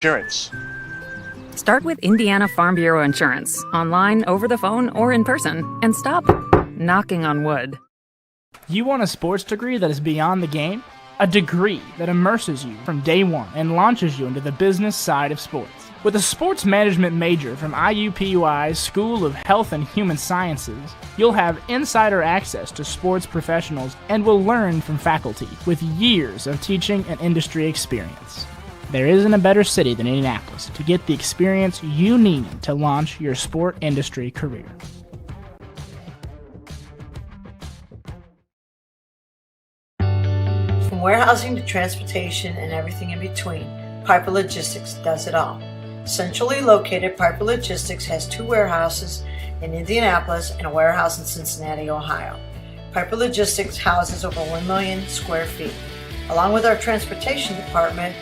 Insurance. Start with Indiana Farm Bureau Insurance, online, over the phone, or in person, and stop knocking on wood. You want a sports degree that is beyond the game? A degree that immerses you from day one and launches you into the business side of sports. With a sports management major from IUPUI's School of Health and Human Sciences, you'll have insider access to sports professionals and will learn from faculty with years of teaching and industry experience. There isn't a better city than Indianapolis to get the experience you need to launch your sport industry career. From warehousing to transportation and everything in between, Piper Logistics does it all. Centrally located, Piper Logistics has 2 warehouses in Indianapolis and a warehouse in Cincinnati, Ohio. Piper Logistics houses over 1 million square feet. Along with our transportation department,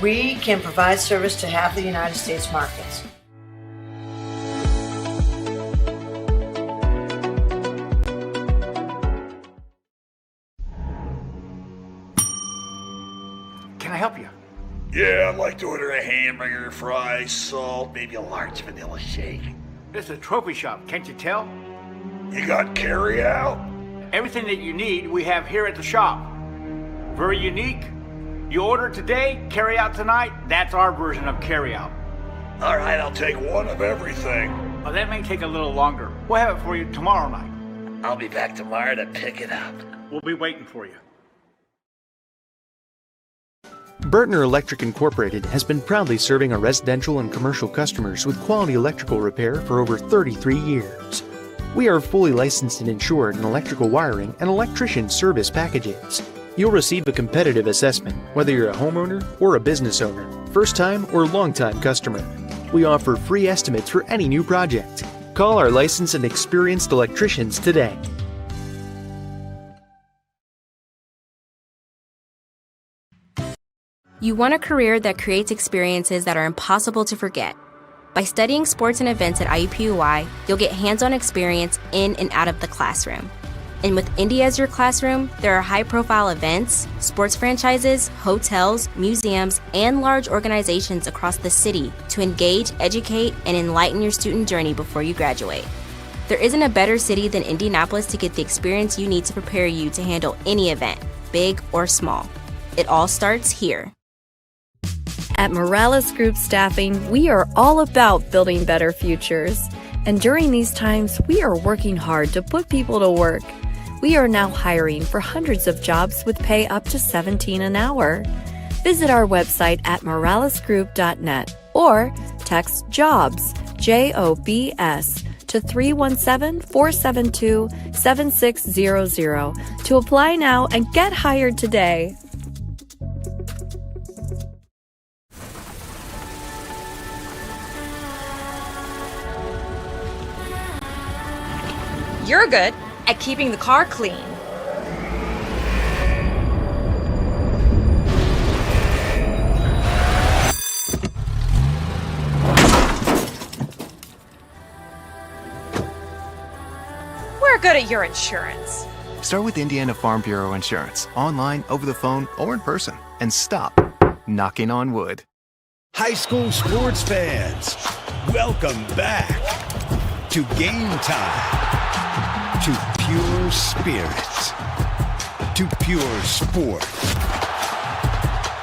we can provide service to half the United States markets. Can I help you? Yeah, I'd like to order a hamburger, fries, salt, maybe a large vanilla shake. This is a trophy shop, can't you tell? You got carry out? Everything that you need, we have here at the shop. Very unique. You order today, carry out tonight, that's our version of carry out. All right, I'll take one of everything. Well, that may take a little longer. We'll have it for you tomorrow night. I'll be back tomorrow to pick it up. We'll be waiting for you. Bertner Electric Incorporated has been proudly serving our residential and commercial customers with quality electrical repair for over 33 years. We are fully licensed and insured in electrical wiring and electrician service packages. You'll receive a competitive assessment, whether you're a homeowner or a business owner, first-time or long-time customer. We offer free estimates for any new project. Call our licensed and experienced electricians today. You want a career that creates experiences that are impossible to forget. By studying sports and events at IUPUI, you'll get hands-on experience in and out of the classroom. And with Indy as your classroom, there are high-profile events, sports franchises, hotels, museums, and large organizations across the city to engage, educate, and enlighten your student journey before you graduate. There isn't a better city than Indianapolis to get the experience you need to prepare you to handle any event, big or small. It all starts here. At Morales Group Staffing, we are all about building better futures. And during these times, we are working hard to put people to work. We are now hiring for hundreds of jobs with pay up to $17 an hour. Visit our website at moralesgroup.net or text JOBS, JOBS, to 317-472-7600 to apply now and get hired today. You're good at keeping the car clean. We're good at your insurance. Start with Indiana Farm Bureau Insurance, online, over the phone, or in person, and stop knocking on wood. High school sports fans, welcome back to Game Time. To pure spirit, to pure sport.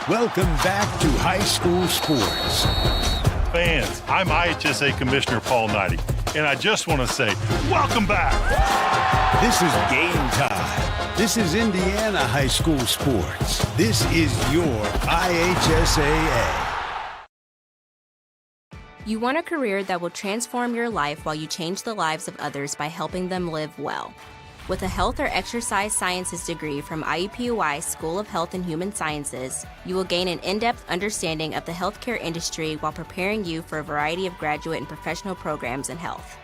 Welcome back to high school sports. Fans, I'm IHSAA Commissioner Paul Knighty, and I just want to say, welcome back. This is Game Time. This is Indiana high school sports. This is your IHSAA. You want a career that will transform your life while you change the lives of others by helping them live well. With a health or exercise sciences degree from IUPUI School of Health and Human Sciences, you will gain an in-depth understanding of the healthcare industry while preparing you for a variety of graduate and professional programs in health.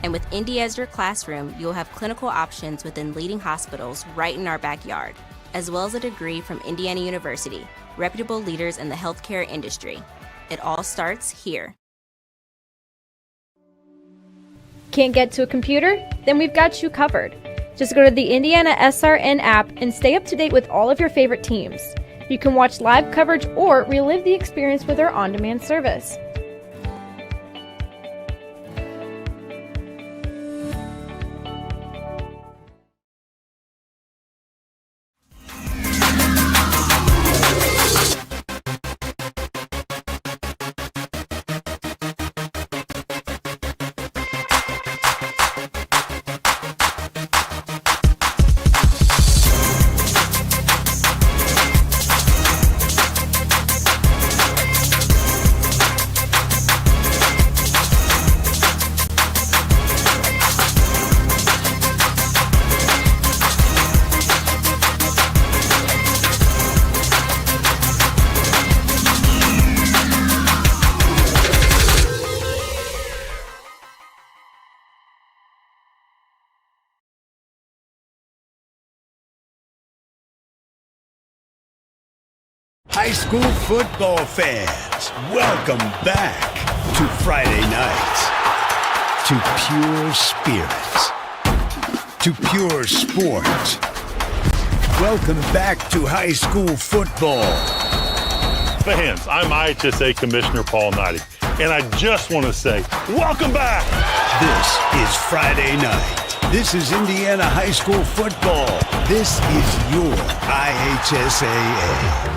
And with Indy as your classroom, you'll have clinical options within leading hospitals right in our backyard, as well as a degree from Indiana University, reputable leaders in the healthcare industry. It all starts here. Can't get to a computer? Then we've got you covered. Just go to the IndianaSRN app and stay up to date with all of your favorite teams. You can watch live coverage or relive the experience with our on-demand service. High school football fans, welcome back to Friday nights, to pure spirits, to pure sports. Welcome back to high school football. Fans, I'm IHSAA Commissioner Paul Knighty, and I just want to say, welcome back! This is Friday night. This is Indiana high school football. This is your IHSAA.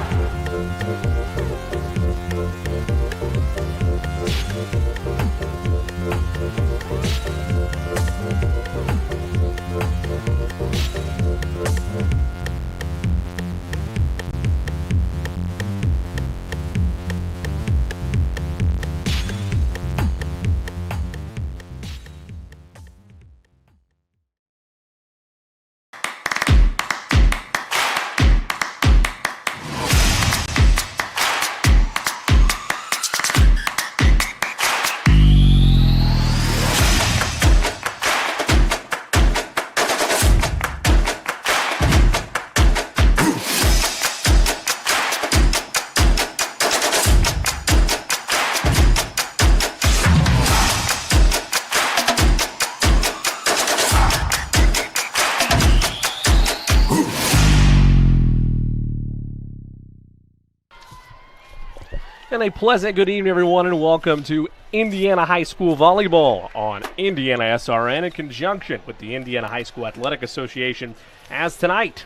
And a pleasant good evening, everyone, and welcome to Indiana High School Volleyball on IndianaSRN in conjunction with the Indiana High School Athletic Association, as tonight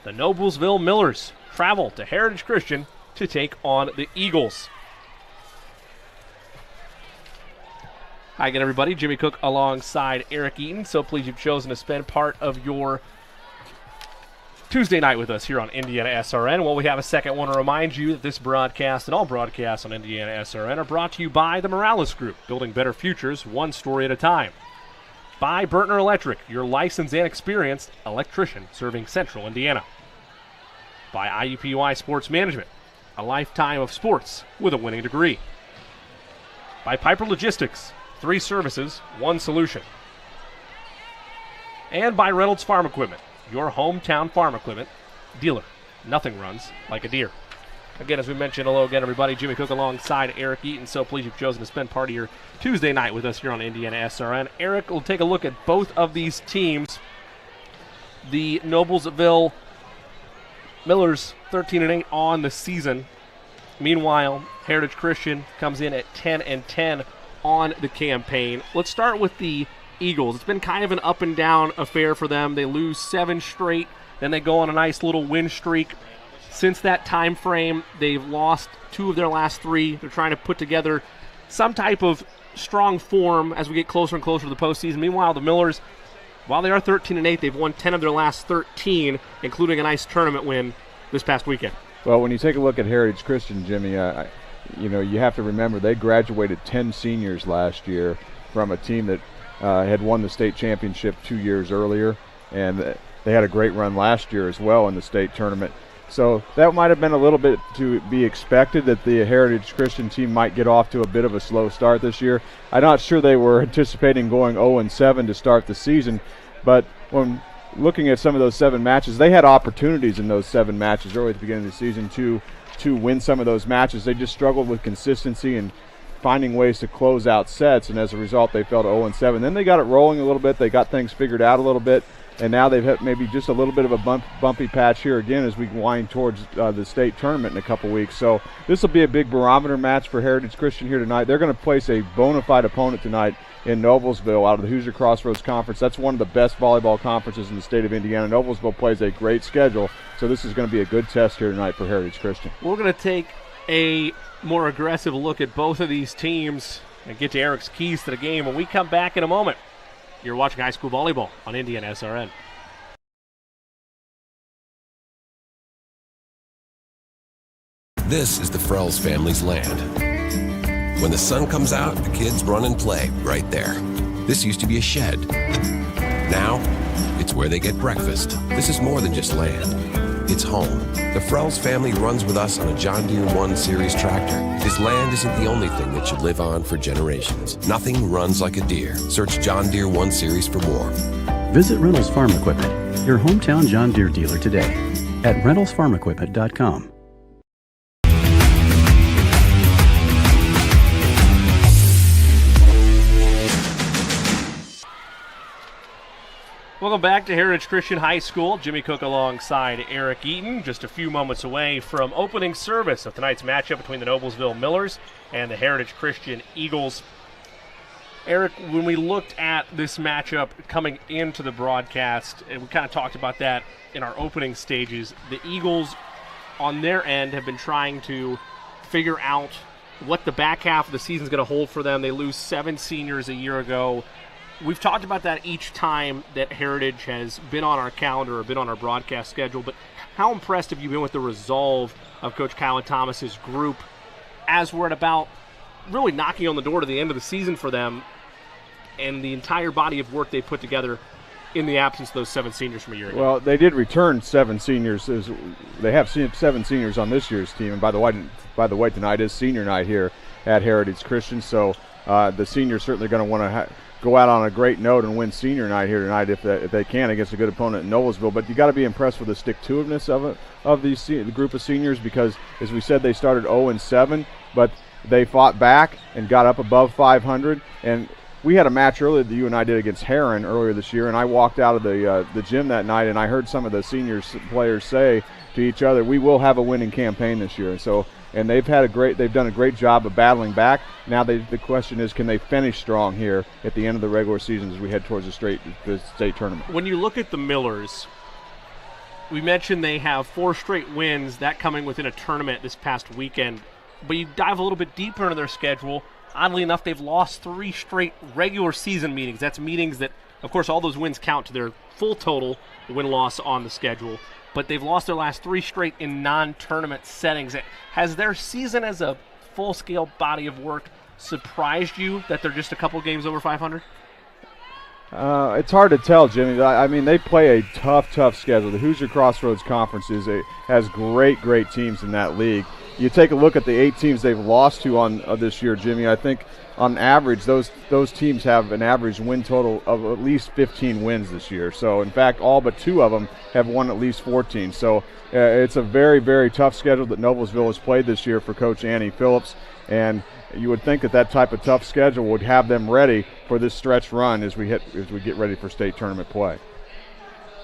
the Noblesville Millers travel to Heritage Christian to take on the Eagles. Hi again, everybody. Jimmy Cook alongside Eric Eaton. So pleased you've chosen to spend part of your Tuesday night with us here on IndianaSRN. Well, we have a second. Want to remind you that this broadcast and all broadcasts on IndianaSRN are brought to you by the Morales Group, building better futures one story at a time. By Bertner Electric, your licensed and experienced electrician serving Central Indiana. By IUPUI Sports Management, a lifetime of sports with a winning degree. By Piper Logistics, 3 services, 1 solution. And by Reynolds Farm Equipment, your hometown farm equipment dealer. Nothing runs like a deer. Again, as we mentioned, hello again, everybody. Jimmy Cook alongside Eric Eaton. So pleased you've chosen to spend part of your Tuesday night with us here on IndianaSRN. Eric will take a look at both of these teams. The Noblesville Millers 13-8 on the season. Meanwhile, Heritage Christian comes in at 10-10 on the campaign. Let's start with the Eagles. It's been kind of an up and down affair for them. They lose 7 straight, then they go on a nice little win streak. Since that time frame, they've lost 2 of their last 3. They're trying to put together some type of strong form as we get closer and closer to the postseason. Meanwhile, the Millers, while they are 13-8, they've won 10 of their last 13, including a nice tournament win this past weekend. Well, when you take a look at Heritage Christian, Jimmy, you have to remember they graduated 10 seniors last year from a team that had won the state championship 2 years earlier, and they had a great run last year as well in the state tournament. So that might have been a little bit to be expected, that the Heritage Christian team might get off to a bit of a slow start this year. I'm not sure they were anticipating going 0-7 to start the season, but when looking at some of those 7 matches, they had opportunities in those 7 matches early at the beginning of the season to win some of those matches. They just struggled with consistency and finding ways to close out sets, and as a result they fell to 0-7. Then they got it rolling a little bit. They got things figured out a little bit, and now they've hit maybe just a little bit of a bumpy patch here again as we wind towards the state tournament in a couple weeks. So this will be a big barometer match for Heritage Christian here tonight. They're going to place a bona fide opponent tonight in Noblesville out of the Hoosier Crossroads Conference. That's one of the best volleyball conferences in the state of Indiana. Noblesville plays a great schedule, so this is going to be a good test here tonight for Heritage Christian. We're going to take a more aggressive look at both of these teams and get to Eric's keys to the game when we come back in a moment. You're watching high school volleyball on IndianaSRN. This is the Frells family's land. When the sun comes out, the kids run and play right there. This used to be a shed. Now, it's where they get breakfast. This is more than just land. It's home. The Frells family runs with us on a John Deere 1 Series tractor. This land isn't the only thing that should live on for generations. Nothing runs like a Deere. Search John Deere 1 Series for more. Visit Reynolds Farm Equipment, your hometown John Deere dealer today at reynoldsfarmequipment.com. Welcome back to Heritage Christian High School. Jimmy Cook alongside Eric Eaton, just a few moments away from opening service of tonight's matchup between the Noblesville Millers and the Heritage Christian Eagles. Eric, when we looked at this matchup coming into the broadcast, and we kind of talked about that in our opening stages, the Eagles on their end have been trying to figure out what the back half of the season is going to hold for them. They lose 7 seniors a year ago. We've talked about that each time that Heritage has been on our calendar or been on our broadcast schedule, but how impressed have you been with the resolve of Coach Kylan Thomas's group as we're at about really knocking on the door to the end of the season for them and the entire body of work they put together in the absence of those 7 seniors from a year ago? Well, they did return 7 seniors. They have 7 seniors on this year's team, and by the way, tonight is senior night here at Heritage Christian, so the seniors certainly going to want to go out on a great note and win senior night here tonight if they can against a good opponent in Noblesville. But you got to be impressed with the stick-to-itiveness of the group of seniors because, as we said, they started 0-7, but they fought back and got up above 500. And we had a match earlier that you and I did against Heron earlier this year, and I walked out of the gym that night and I heard some of the senior players say to each other, "We will have a winning campaign this year." And they've done a great job of battling back. Now the question is, can they finish strong here at the end of the regular season as we head towards the state tournament? When you look at the Millers, we mentioned they have 4 straight wins, that coming within a tournament this past weekend. But you dive a little bit deeper into their schedule. Oddly enough, they've lost 3 straight regular season meetings. That's meetings that, of course, all those wins count to their full total win-loss on the schedule. But they've lost their last 3 straight in non-tournament settings. Has their season as a full-scale body of work surprised you that they're just a couple games over 500? It's hard to tell, Jimmy. I mean, they play a tough schedule. The Hoosier Crossroads Conference has great teams in that league. You take a look at the 8 teams they've lost to on this year, Jimmy. I think on average, those teams have an average win total of at least 15 wins this year. So, in fact, all but 2 of them have won at least 14. So, it's a very tough schedule that Noblesville has played this year for Coach Annie Phillips. And you would think that type of tough schedule would have them ready for this stretch run as we get ready for state tournament play.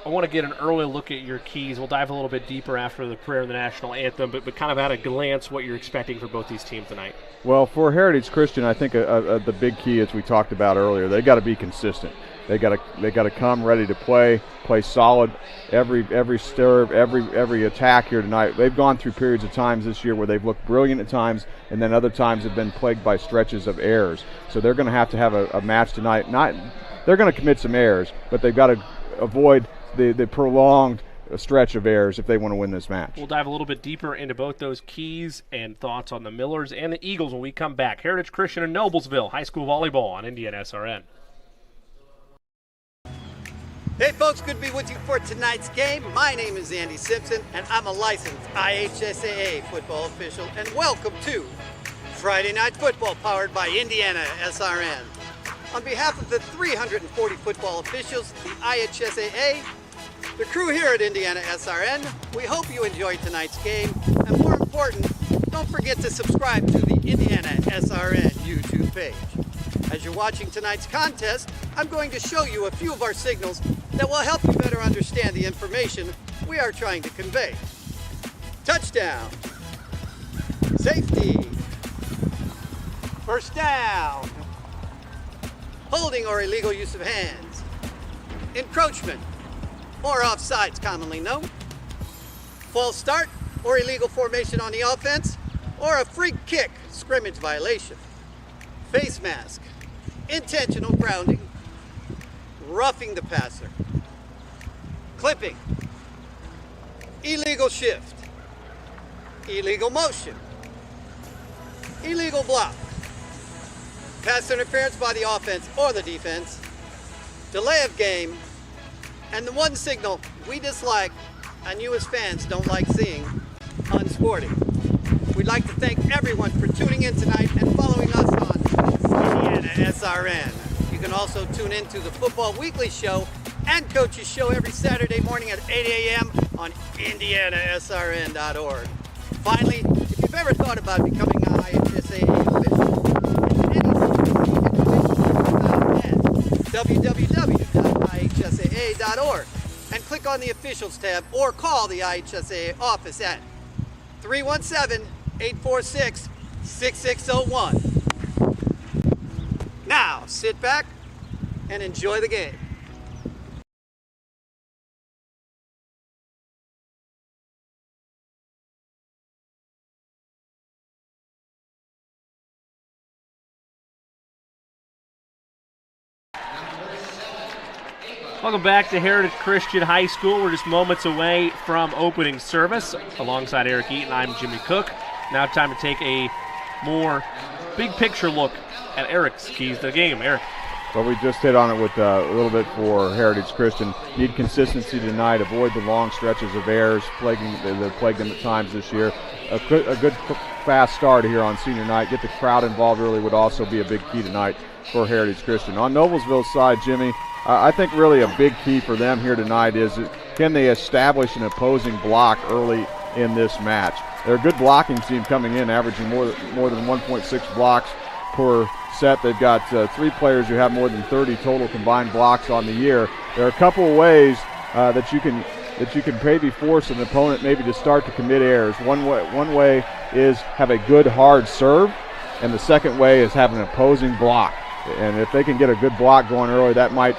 I want to get an early look at your keys. We'll dive a little bit deeper after the prayer and the national anthem, but kind of at a glance what you're expecting for both these teams tonight. Well, for Heritage Christian, I think the big key, as we talked about earlier, they got to be consistent. They got to come ready to play solid every serve, every attack here tonight. They've gone through periods of times this year where they've looked brilliant at times, and then other times have been plagued by stretches of errors. So they're going to have a match tonight. They're going to commit some errors, but they've got to avoid the prolonged stretch of errors if they want to win this match. We'll dive a little bit deeper into both those keys and thoughts on the Millers and the Eagles when we come back. Heritage Christian in Noblesville, high school volleyball on IndianaSRN. Hey folks, good to be with you for tonight's game. My name is Andy Simpson and I'm a licensed IHSAA football official, and welcome to Friday Night Football powered by IndianaSRN. On behalf of the 340 football officials, the IHSAA, the crew here at IndianaSRN, we hope you enjoyed tonight's game, and more important, don't forget to subscribe to the IndianaSRN YouTube page. As you're watching tonight's contest, I'm going to show you a few of our signals that will help you better understand the information we are trying to convey. Touchdown. Safety. First down. Holding or illegal use of hands. Encroachment, or offsides commonly known. False start or illegal formation on the offense, or a free kick, scrimmage violation. Face mask, intentional grounding, roughing the passer, clipping, illegal shift, illegal motion, illegal block, pass interference by the offense or the defense, delay of game, and the one signal we dislike and you as fans don't like seeing, unsporting. We'd like to thank everyone for tuning in tonight and following us on IndianaSRN. You can also tune in to the Football Weekly Show and Coach's Show every Saturday morning at 8 a.m. on IndianaSRN.org. Finally, if you've ever thought about becoming an IHSAA official, www.ihsaa.org and click on the Officials tab or call the IHSAA office at 317-846-6601. Now, sit back and enjoy the game. Welcome back to Heritage Christian High School. We're just moments away from opening service. Alongside Eric Eaton, I'm Jimmy Cook. Now time to take a more big picture look at Eric's keys to the game. Eric. Well, we just hit on it with a little bit for Heritage Christian. Need consistency tonight. Avoid the long stretches of errors that plagued them at times this year. A good fast start here on senior night. Get the crowd involved early would also be a big key tonight for Heritage Christian. On Noblesville's side, Jimmy, I think really a big key for them here tonight is can they establish an opposing block early in this match. They're a good blocking team coming in, averaging more than 1.6 blocks per set. They've got 3 players who have more than 30 total combined blocks on the year. There are a couple of ways that you can maybe force an opponent maybe to start to commit errors. One way is have a good hard serve, and the second way is have an opposing block. And if they can get a good block going early, that might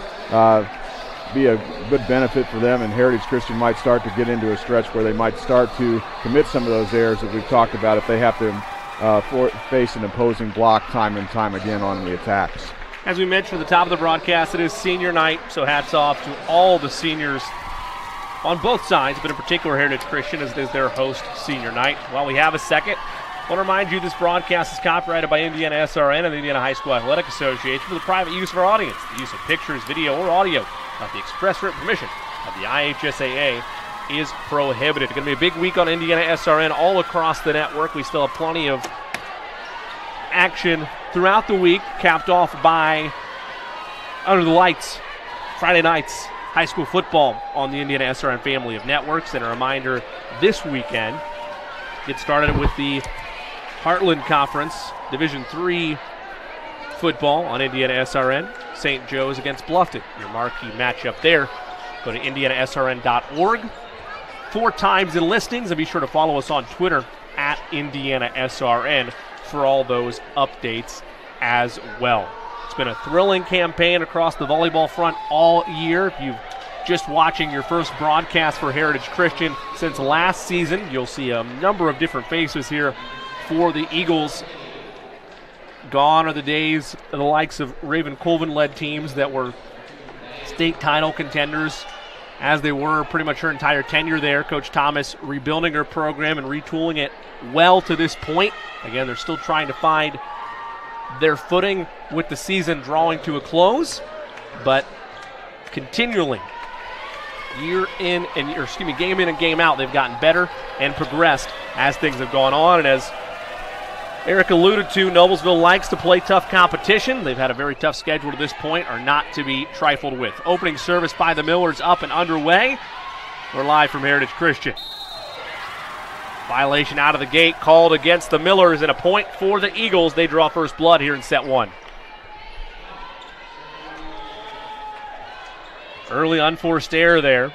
be a good benefit for them, and Heritage Christian might start to get into a stretch where they might start to commit some of those errors that we've talked about if they have to face an opposing block time and time again on the attacks. As we mentioned at the top of the broadcast, it is senior night, so hats off to all the seniors on both sides, but in particular Heritage Christian as their host senior night. While we have a second, I want to remind you this broadcast is copyrighted by IndianaSRN and the Indiana High School Athletic Association for the private use of our audience. The use of pictures, video, or audio without the express written permission of the IHSAA is prohibited. It's going to be a big week on IndianaSRN all across the network. We still have plenty of action throughout the week, capped off by Under the Lights, Friday nights, high school football on the IndianaSRN family of networks. And a reminder, this weekend, get started with the Heartland Conference Division III football on IndianaSRN. St. Joe's against Bluffton, your marquee matchup there. Go to IndianaSRN.org. 4 times in listings, and be sure to follow us on Twitter at IndianaSRN for all those updates as well. It's been a thrilling campaign across the volleyball front all year. If you've just watching your first broadcast for Heritage Christian since last season, you'll see a number of different faces here for the Eagles. Gone are the days of the likes of Raven Colvin-led teams that were state title contenders, as they were pretty much her entire tenure there. Coach Thomas rebuilding her program and retooling it well to this point. Again, they're still trying to find their footing with the season drawing to a close, but continually, game in and game out, they've gotten better and progressed as things have gone on. And as Eric alluded to, Noblesville likes to play tough competition. They've had a very tough schedule to this point, are not to be trifled with. Opening service by the Millers up and underway. We're live from Heritage Christian. Violation out of the gate called against the Millers, and a point for the Eagles. They draw first blood here in set 1. Early unforced error there.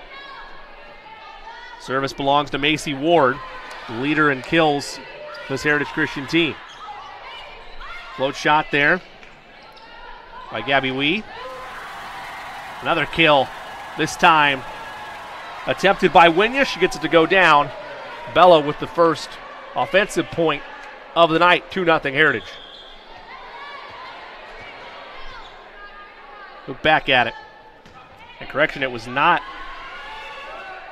Service belongs to Macy Ward, leader in kills for this Heritage Christian team. Float shot there by Gabby Wee. Another kill, this time attempted by Winya. She gets it to go down. Bella with the first offensive point of the night, 2-0 Heritage. Look back at it. And correction, it was not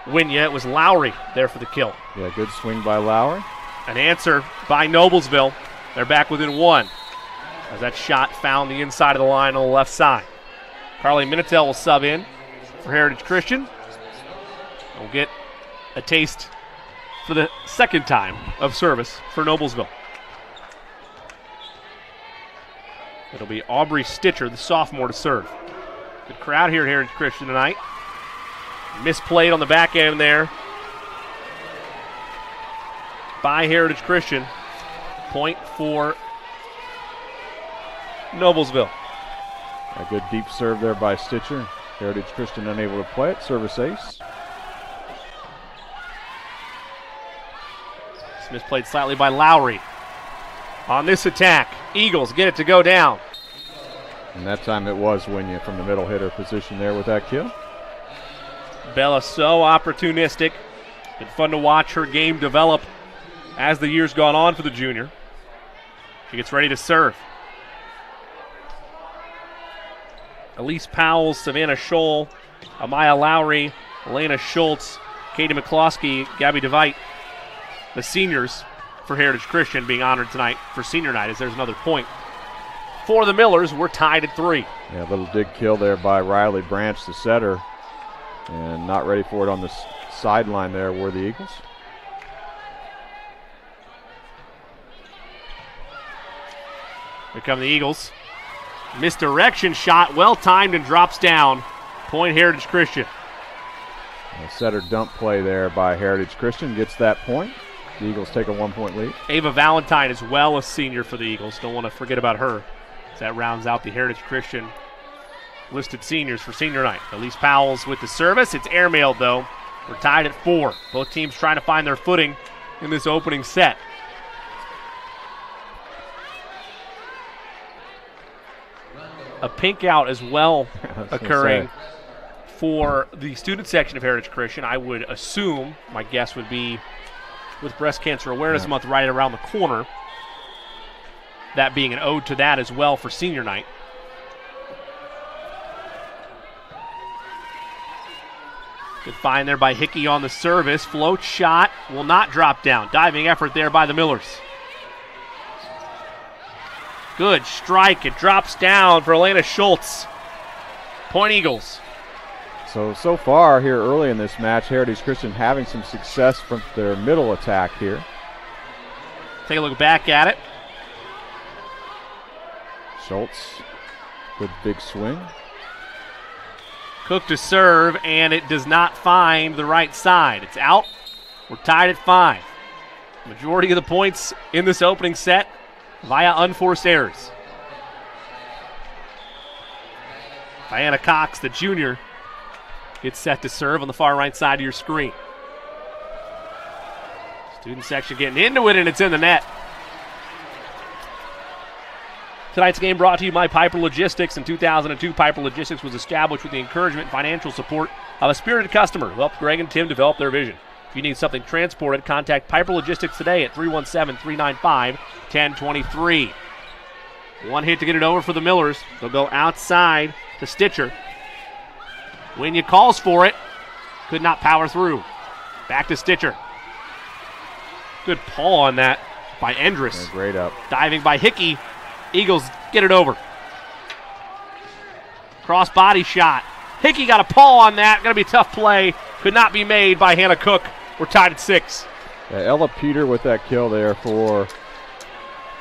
Winya, it was Lowry there for the kill. Yeah, good swing by Lowry. An answer by Noblesville. They're back within one as that shot found the inside of the line on the left side. Carly Minitel will sub in for Heritage Christian. We'll get a taste for the second time of service for Noblesville. It'll be Aubrey Stitcher, the sophomore, to serve. Good crowd here at Heritage Christian tonight. Misplayed on the back end there by Heritage Christian. Point for Noblesville. A good deep serve there by Stitcher. Heritage Christian unable to play it. Service ace. It's misplayed slightly by Lowry. On this attack, Eagles get it to go down. And that time it was Winya from the middle hitter position there with that kill. Bella so opportunistic. Been fun to watch her game develop as the year's gone on for the junior. She gets ready to serve. Elise Powell, Savannah Scholl, Amaya Lowry, Elena Schultz, Katie McCloskey, Gabby DeVite. The seniors for Heritage Christian being honored tonight for senior night as there's another point. For the Millers, we're tied at 3. Yeah, a little dig kill there by Riley Branch, the setter. And not ready for it on the sideline there were the Eagles. Here come the Eagles. Misdirection shot, well timed and drops down. Point Heritage Christian. A setter dump play there by Heritage Christian gets that point. The Eagles take a 1-point lead. Ava Valentine as well, a senior for the Eagles. Don't want to forget about her. As that rounds out the Heritage Christian listed seniors for senior night. Elise Powell's with the service. It's airmailed though. We're tied at 4. Both teams trying to find their footing in this opening set. A pink out as well occurring for the student section of Heritage Christian. I would assume, my guess would be, with Breast Cancer Awareness Month right around the corner, that being an ode to that as well for senior night. Good find there by Hickey on the service. Float shot will not drop down. Diving effort there by the Millers. Good strike. It drops down for Elena Schultz. Point Eagles. So far here early in this match, Heritage Christian having some success from their middle attack here. Take a look back at it. Schultz, good big swing. Cook to serve, and it does not find the right side. It's out. We're tied at 5. Majority of the points in this opening set via unforced errors. Diana Cox, the junior, gets set to serve on the far right side of your screen. Student section getting into it, and it's in the net. Tonight's game brought to you by Piper Logistics. In 2002, Piper Logistics was established with the encouragement and financial support of a spirited customer who helped Greg and Tim develop their vision. If you need something transported, contact Piper Logistics today at 317-395-1023. One hit to get it over for the Millers. They'll go outside to Stitcher. Winya calls for it. Could not power through. Back to Stitcher. Good paw on that by Endress. Yeah, great up. Diving by Hickey. Eagles get it over. Cross body shot. Hickey got a paw on that. Going to be a tough play. Could not be made by Hannah Cook. We're tied at 6. Yeah, Ella Peter with that kill there for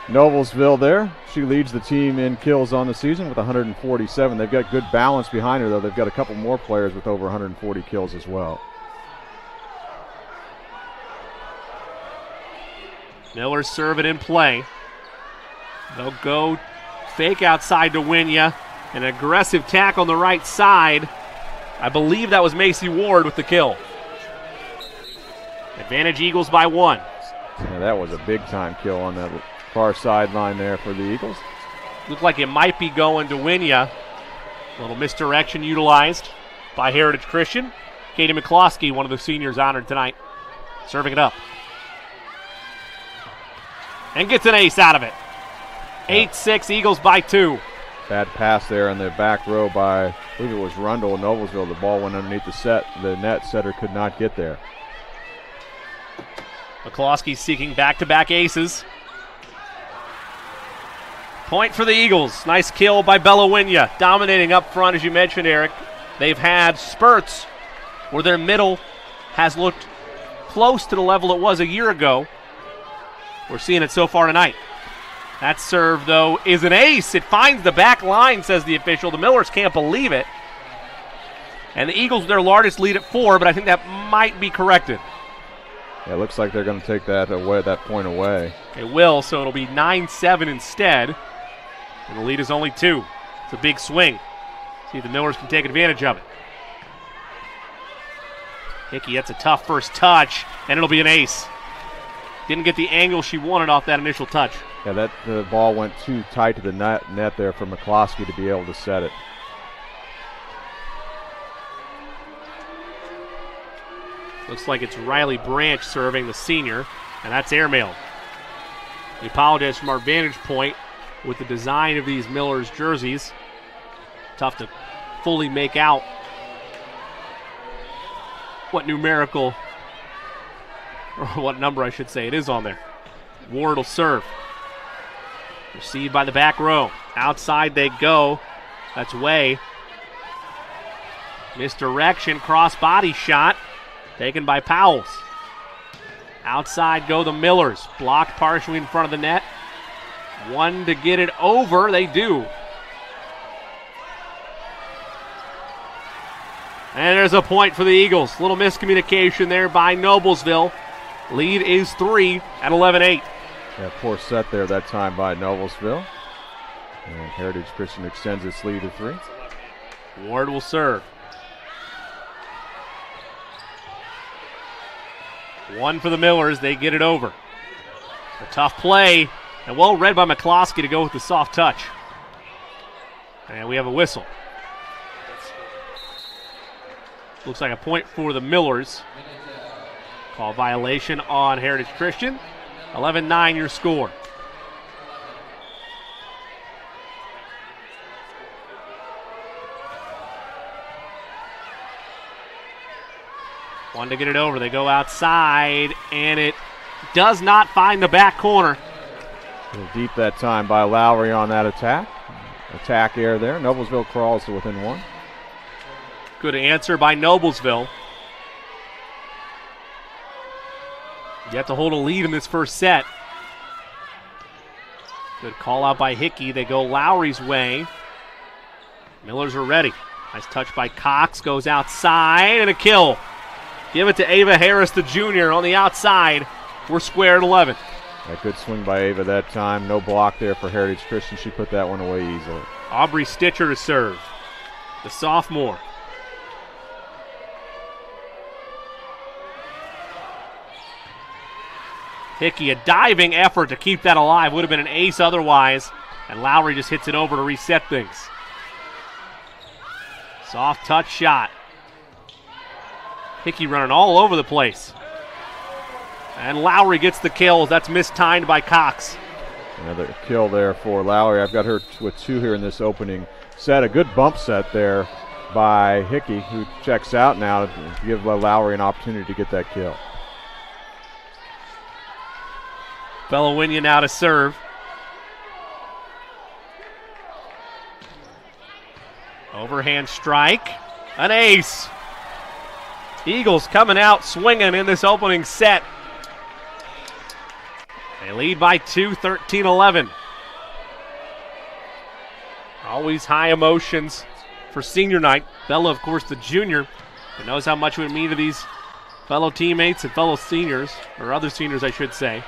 Noblesville there. She leads the team in kills on the season with 147. They've got good balance behind her, though. They've got a couple more players with over 140 kills as well. Millers serve it in play. They'll go fake outside to Winya. An aggressive tack on the right side. I believe that was Macy Ward with the kill. Advantage Eagles by 1. Yeah, that was a big-time kill on that far sideline there for the Eagles. Looked like it might be going to Winya. A little misdirection utilized by Heritage Christian. Katie McCloskey, one of the seniors honored tonight, serving it up. And gets an ace out of it. 8-6, Eagles by 2. Bad pass there in the back row by, I believe it was Rundle and Noblesville. The ball went underneath the net. Setter could not get there. McCloskey seeking back-to-back aces. Point for the Eagles. Nice kill by Bella Winya. Dominating up front, as you mentioned, Eric. They've had spurts where their middle has looked close to the level it was a year ago. We're seeing it so far tonight. That serve, though, is an ace. It finds the back line, says the official. The Millers can't believe it. And the Eagles, their largest lead at 4, but I think that might be corrected. Yeah, it looks like they're going to take that point away. It will, so it'll be 9-7 instead. And the lead is only 2. It's a big swing. See if the Millers can take advantage of it. Hickey, that's a tough first touch, and it'll be an ace. Didn't get the angle she wanted off that initial touch. Yeah, the ball went too tight to the net there for McCloskey to be able to set it. Looks like it's Riley Branch serving, the senior, and that's airmailed. We apologize from our vantage point with the design of these Millers jerseys. Tough to fully make out what numerical, or what number I should say it is on there. Ward will serve. Received by the back row. Outside they go. That's Way. Misdirection, cross body shot. Taken by Powles. Outside go the Millers. Blocked partially in front of the net. One to get it over. They do. And there's a point for the Eagles. Little miscommunication there by Noblesville. Lead is 3 at 11-8. Yeah, poor set there that time by Noblesville. And Heritage Christian extends its lead to 3. Ward will serve. 1 for the Millers. They get it over. A tough play, and well read by McCloskey to go with the soft touch. And we have a whistle. Looks like a point for the Millers. Call violation on Heritage Christian. 11-9 your score. One to get it over. They go outside, and it does not find the back corner. A little deep that time by Lowry on that attack. Attack air there. Noblesville crawls to within 1. Good answer by Noblesville. You have to hold a lead in this first set. Good call out by Hickey. They go Lowry's way. Millers are ready. Nice touch by Cox. Goes outside and a kill. Give it to Ava Harris, the junior, on the outside. We're square at 11. A good swing by Ava that time. No block there for Heritage Christian. She put that one away easily. Aubrey Stitcher to serve. The sophomore. Hickey, a diving effort to keep that alive. Would have been an ace otherwise. And Lowry just hits it over to reset things. Soft touch shot. Hickey running all over the place. And Lowry gets the kill. That's mistimed by Cox. Another kill there for Lowry. I've got her with 2 here in this opening set. A good bump set there by Hickey, who checks out now to give Lowry an opportunity to get that kill. Belowinia now to serve. Overhand strike. An ace. Eagles coming out swinging in this opening set. They lead by 2, 13-11. Always high emotions for senior night. Bella, of course, the junior, but knows how much it would mean to these fellow teammates and fellow seniors, or other seniors, I should say,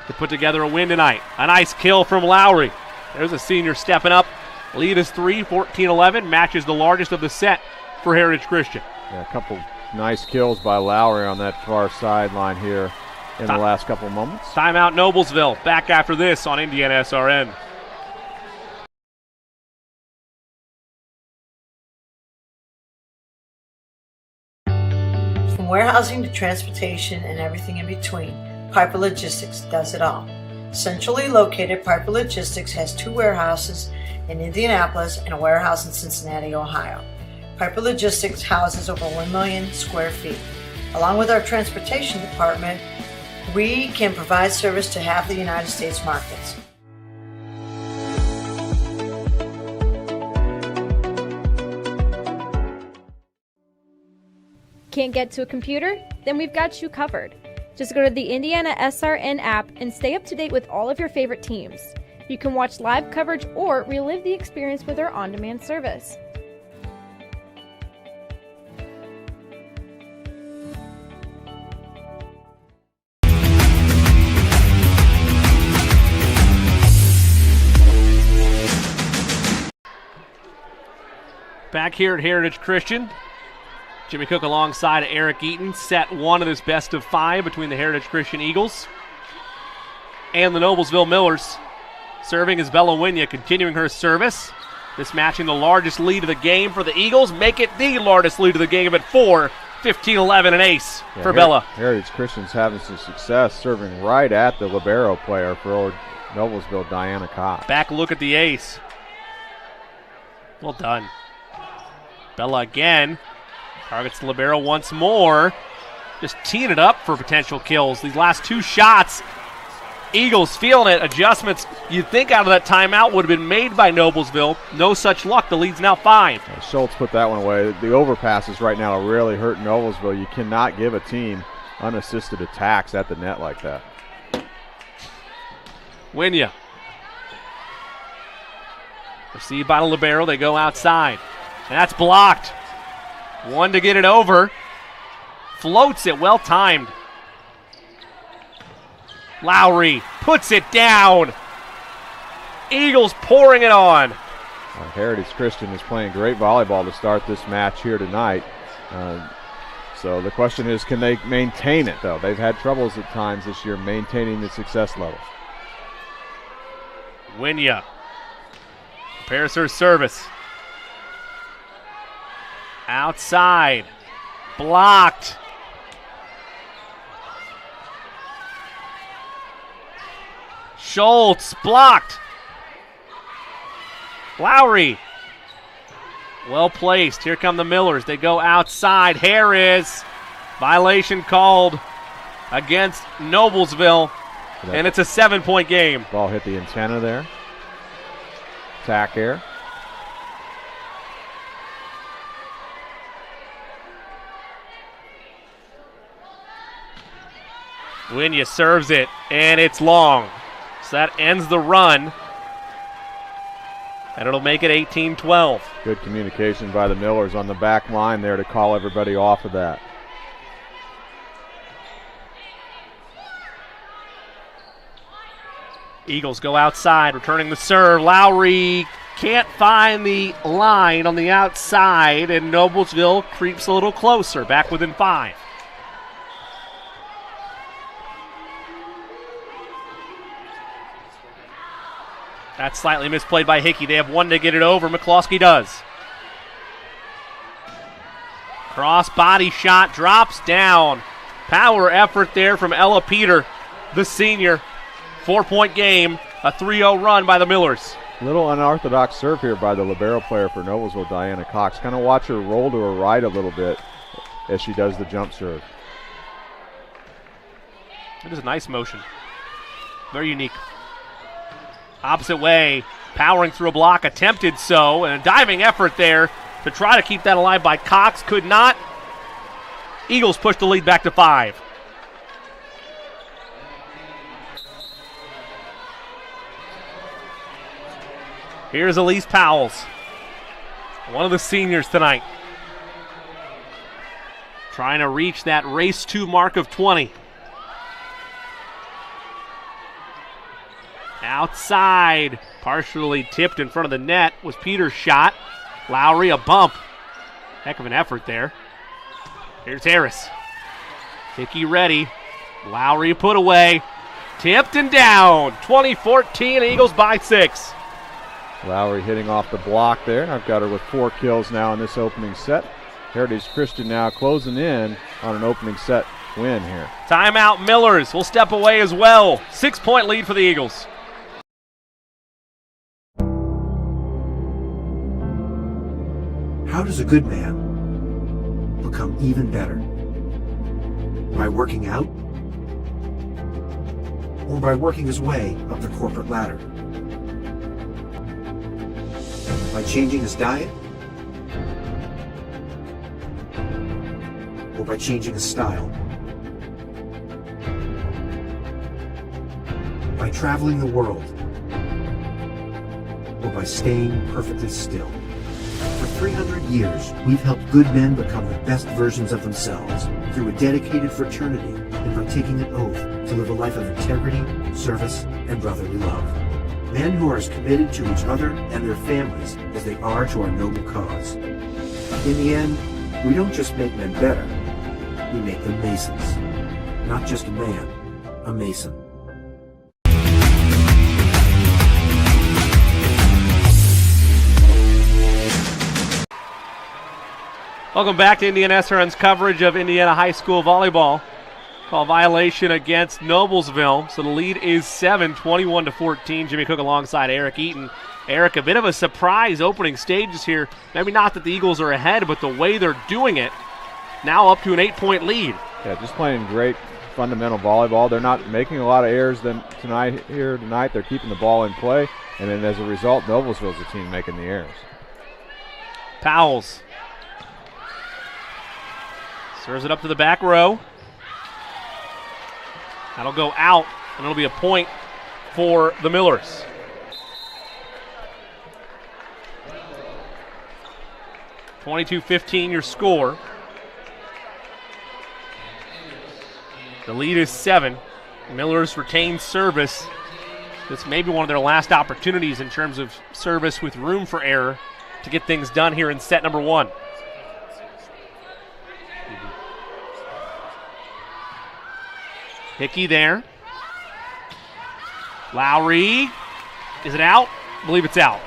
to put together a win tonight. A nice kill from Lowry. There's a senior stepping up. Lead is 3, 14-11. Matches the largest of the set, for Heritage Christian. Yeah, a couple nice kills by Lowry on that far sideline here in the last couple moments. Timeout Noblesville. Back after this on IndianaSRN. From warehousing to transportation and everything in between, Piper Logistics does it all. Centrally located, Piper Logistics has 2 warehouses in Indianapolis and a warehouse in Cincinnati, Ohio. Piper Logistics houses over 1 million square feet. Along with our transportation department, we can provide service to half the United States markets. Can't get to a computer? Then we've got you covered. Just go to the IndianaSRN app and stay up to date with all of your favorite teams. You can watch live coverage or relive the experience with our on-demand service. Back here at Heritage Christian, Jimmy Cook alongside Eric Eaton. Set 1 of this best of 5 between the Heritage Christian Eagles and the Noblesville Millers. Serving is Bella Winya, continuing her service. This matching the largest lead of the game for the Eagles. Make it the largest lead of the game at 4. 15-11, an ace for Bella. Heritage Christian's having some success serving right at the libero player for Noblesville, Diana Cox. Back look at the ace. Well done. Bella again. Targets the libero once more. Just teeing it up for potential kills. These last 2 shots, Eagles feeling it. Adjustments you'd think out of that timeout would have been made by Noblesville. No such luck. The lead's now 5. Schultz put that one away. The overpasses right now are really hurting Noblesville. You cannot give a team unassisted attacks at the net like that. Winya. Received by the libero. They go outside. And that's blocked. 1 to get it over. Floats it, well timed. Lowry puts it down. Eagles pouring it on. Heritage Christian is playing great volleyball to start this match here tonight. So the question is, can they maintain it, though? They've had troubles at times this year maintaining the success level. Winya prepares her service. Outside. Blocked. Schultz blocked. Lowry. Well placed. Here come the Millers. They go outside. Harris. Violation called against Noblesville. And it's a 7-point game. Ball hit the antenna there. Attack air. Winya serves it, and it's long. So that ends the run. And it'll make it 18-12. Good communication by the Millers on the back line there to call everybody off of that. Eagles go outside, returning the serve. Lowry can't find the line on the outside, and Noblesville creeps a little closer, back within 5. That's slightly misplayed by Hickey. They have 1 to get it over. McCloskey does. Cross body shot drops down. Power effort there from Ella Peter, the senior. 4-point game, a 3-0 run by the Millers. Little unorthodox serve here by the libero player for Noblesville, Diana Cox. Kind of watch her roll to her right a little bit as she does the jump serve. It is a nice motion. Very unique. Opposite way, powering through a block, attempted so, and a diving effort there to try to keep that alive by Cox. Could not. Eagles push the lead back to 5. Here's Elise Powells, one of the seniors tonight. Trying to reach that race 2 mark of 20. Outside, partially tipped in front of the net was Peter's shot. Lowry, a bump. Heck of an effort there. Here's Harris. Hickey ready. Lowry put away. Tipped and down. 20-14, Eagles by 6. Lowry hitting off the block there. I've got her with 4 kills now in this opening set. Heritage Christian now closing in on an opening set win here. Timeout, Millers will step away as well. 6-point lead for the Eagles. How does a good man become even better? By working out? Or by working his way up the corporate ladder? By changing his diet? Or by changing his style? By traveling the world? Or by staying perfectly still? For 300 years, we've helped good men become the best versions of themselves through a dedicated fraternity and by taking an oath to live a life of integrity, service, and brotherly love. Men who are as committed to each other and their families as they are to our noble cause. In the end, we don't just make men better, we make them Masons. Not just a man, a Mason. Welcome back to IndianaSRN's coverage of Indiana High School volleyball. Call violation against Noblesville. So the lead is 7, 21-14. Jimmy Cook alongside Eric Eaton. Eric, a bit of a surprise opening stages here. Maybe not that the Eagles are ahead, but the way they're doing it, now up to an 8-point lead. Yeah, just playing great fundamental volleyball. They're not making a lot of errors tonight. They're keeping the ball in play, and then as a result, Noblesville's the team making the errors. Powell's serves it up to the back row. That'll go out, and it'll be a point for the Millers. (22-15) your score. The lead is 7. Millers retain service. This may be one of their last opportunities in terms of service with room for error to get things done here in set number 1. Hickey there. Lowry. Is it out? I believe it's out.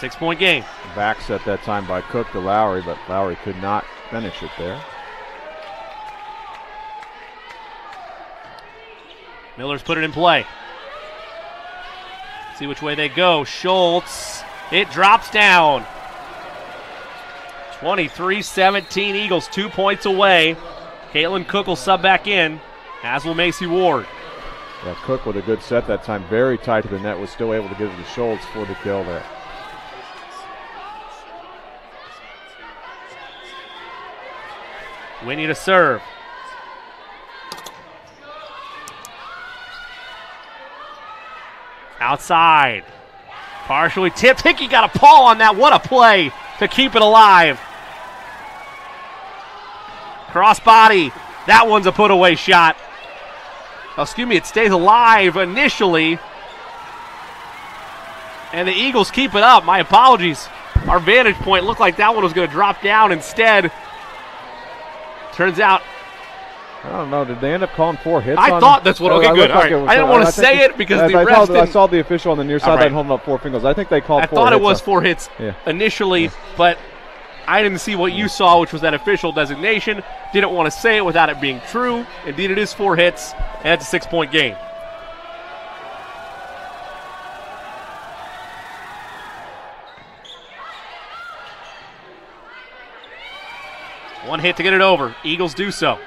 6-point game. Back set that time by Cook to Lowry, but Lowry could not finish it there. Millers put it in play. See which way they go. Schultz. It drops down. 23-17 Eagles, 2 points away. Caitlin Cook will sub back in, as will Macy Ward. Yeah, Cook with a good set that time, very tight to the net, was still able to give it to Schultz for the kill there. Winnie to serve. Outside. Partially tipped. Hickey got a paw on that. What a play to keep it alive. Crossbody. That one's a put-away shot. Oh, excuse me, it stays alive initially. And the Eagles keep it up. My apologies. Our vantage point looked like that one was going to drop down. Instead, turns out, I don't know. Did they end up calling 4 hits? I thought that's what. Okay, good. All right. I didn't want to say it because the rest. I saw the official on the near sideline holding up 4 fingers. I think they called 4 hits. I thought it was 4 hits initially, but I didn't see what you saw, which was that official designation. Didn't want to say it without it being true. Indeed, it is 4 hits, and it's a 6-point game. One hit to get it over. Eagles do so.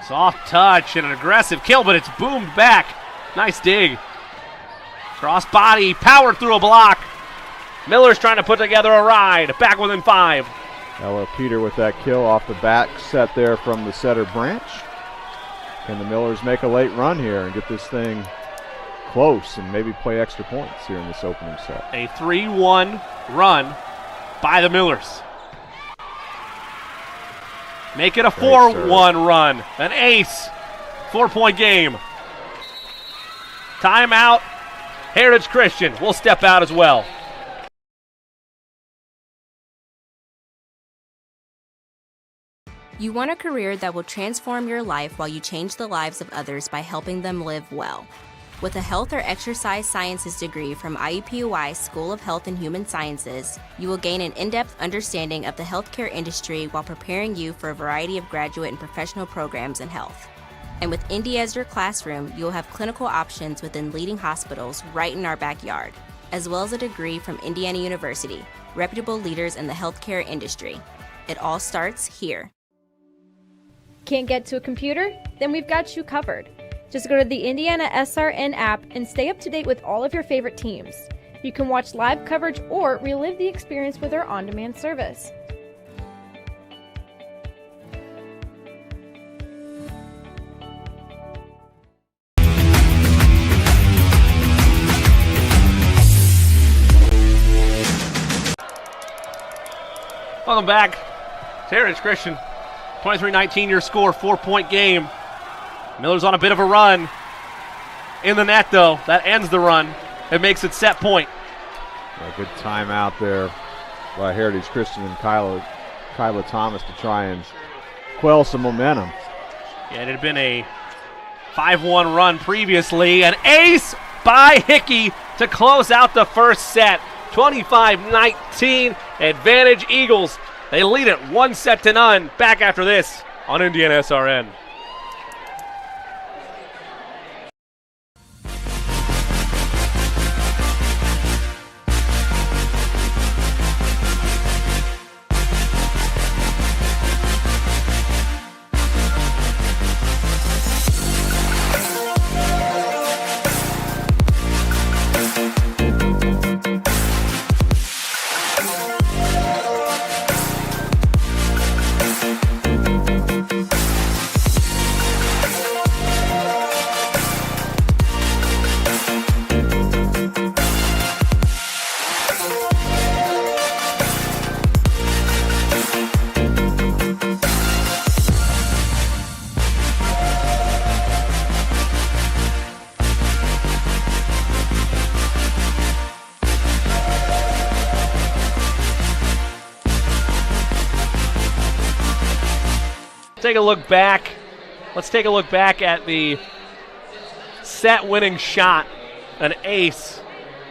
Soft touch and an aggressive kill, but it's boomed back. Nice dig. Cross body, powered through a block. Miller's trying to put together a ride. Back within 5. Ella Peter with that kill off the back set there from the setter Branch. Can the Millers make a late run here and get this thing close and maybe play extra points here in this opening set? A 3-1 run by the Millers. Make it a 4-1 run. An ace. 4-point game. Timeout. Heritage Christian will step out as well. You want a career that will transform your life while you change the lives of others by helping them live well. With a health or exercise sciences degree from IUPUI School of Health and Human Sciences, you will gain an in-depth understanding of the healthcare industry while preparing you for a variety of graduate and professional programs in health. And with Indy as your classroom, you will have clinical options within leading hospitals right in our backyard, as well as a degree from Indiana University, reputable leaders in the healthcare industry. It all starts here. Can't get to a computer? Then we've got you covered. Just go to the IndianaSRN app and stay up to date with all of your favorite teams. You can watch live coverage or relive the experience with our on-demand service. Welcome back to Heritage Christian. 23-19 your score, 4-point game. Miller's on a bit of a run. In the net, though. That ends the run. It makes it set point. A good timeout there by Heritage Christian and Kyla Thomas to try and quell some momentum. Yeah, it had been a 5-1 run previously. An ace by Hickey to close out the first set. 25-19, advantage Eagles. They lead it 1-0. Back after this on IndianaSRN. Take a look back. Let's take a look back at the set-winning shot, an ace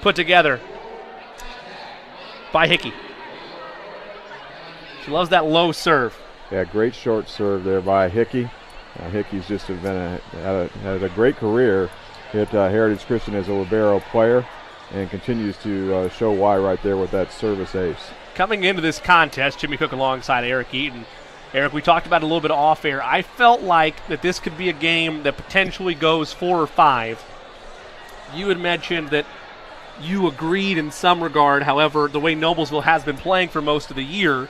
put together by Hickey. She loves that low serve. Yeah, great short serve there by Hickey. Hickey's just had a great career at Heritage Christian as a libero player and continues to show why right there with that service ace. Coming into this contest, Jimmy Cook alongside Eric Eaton. Eric, we talked about it a little bit off air. I felt like that this could be a game that potentially goes 4 or 5. You had mentioned that you agreed in some regard, however, the way Noblesville has been playing for most of the year,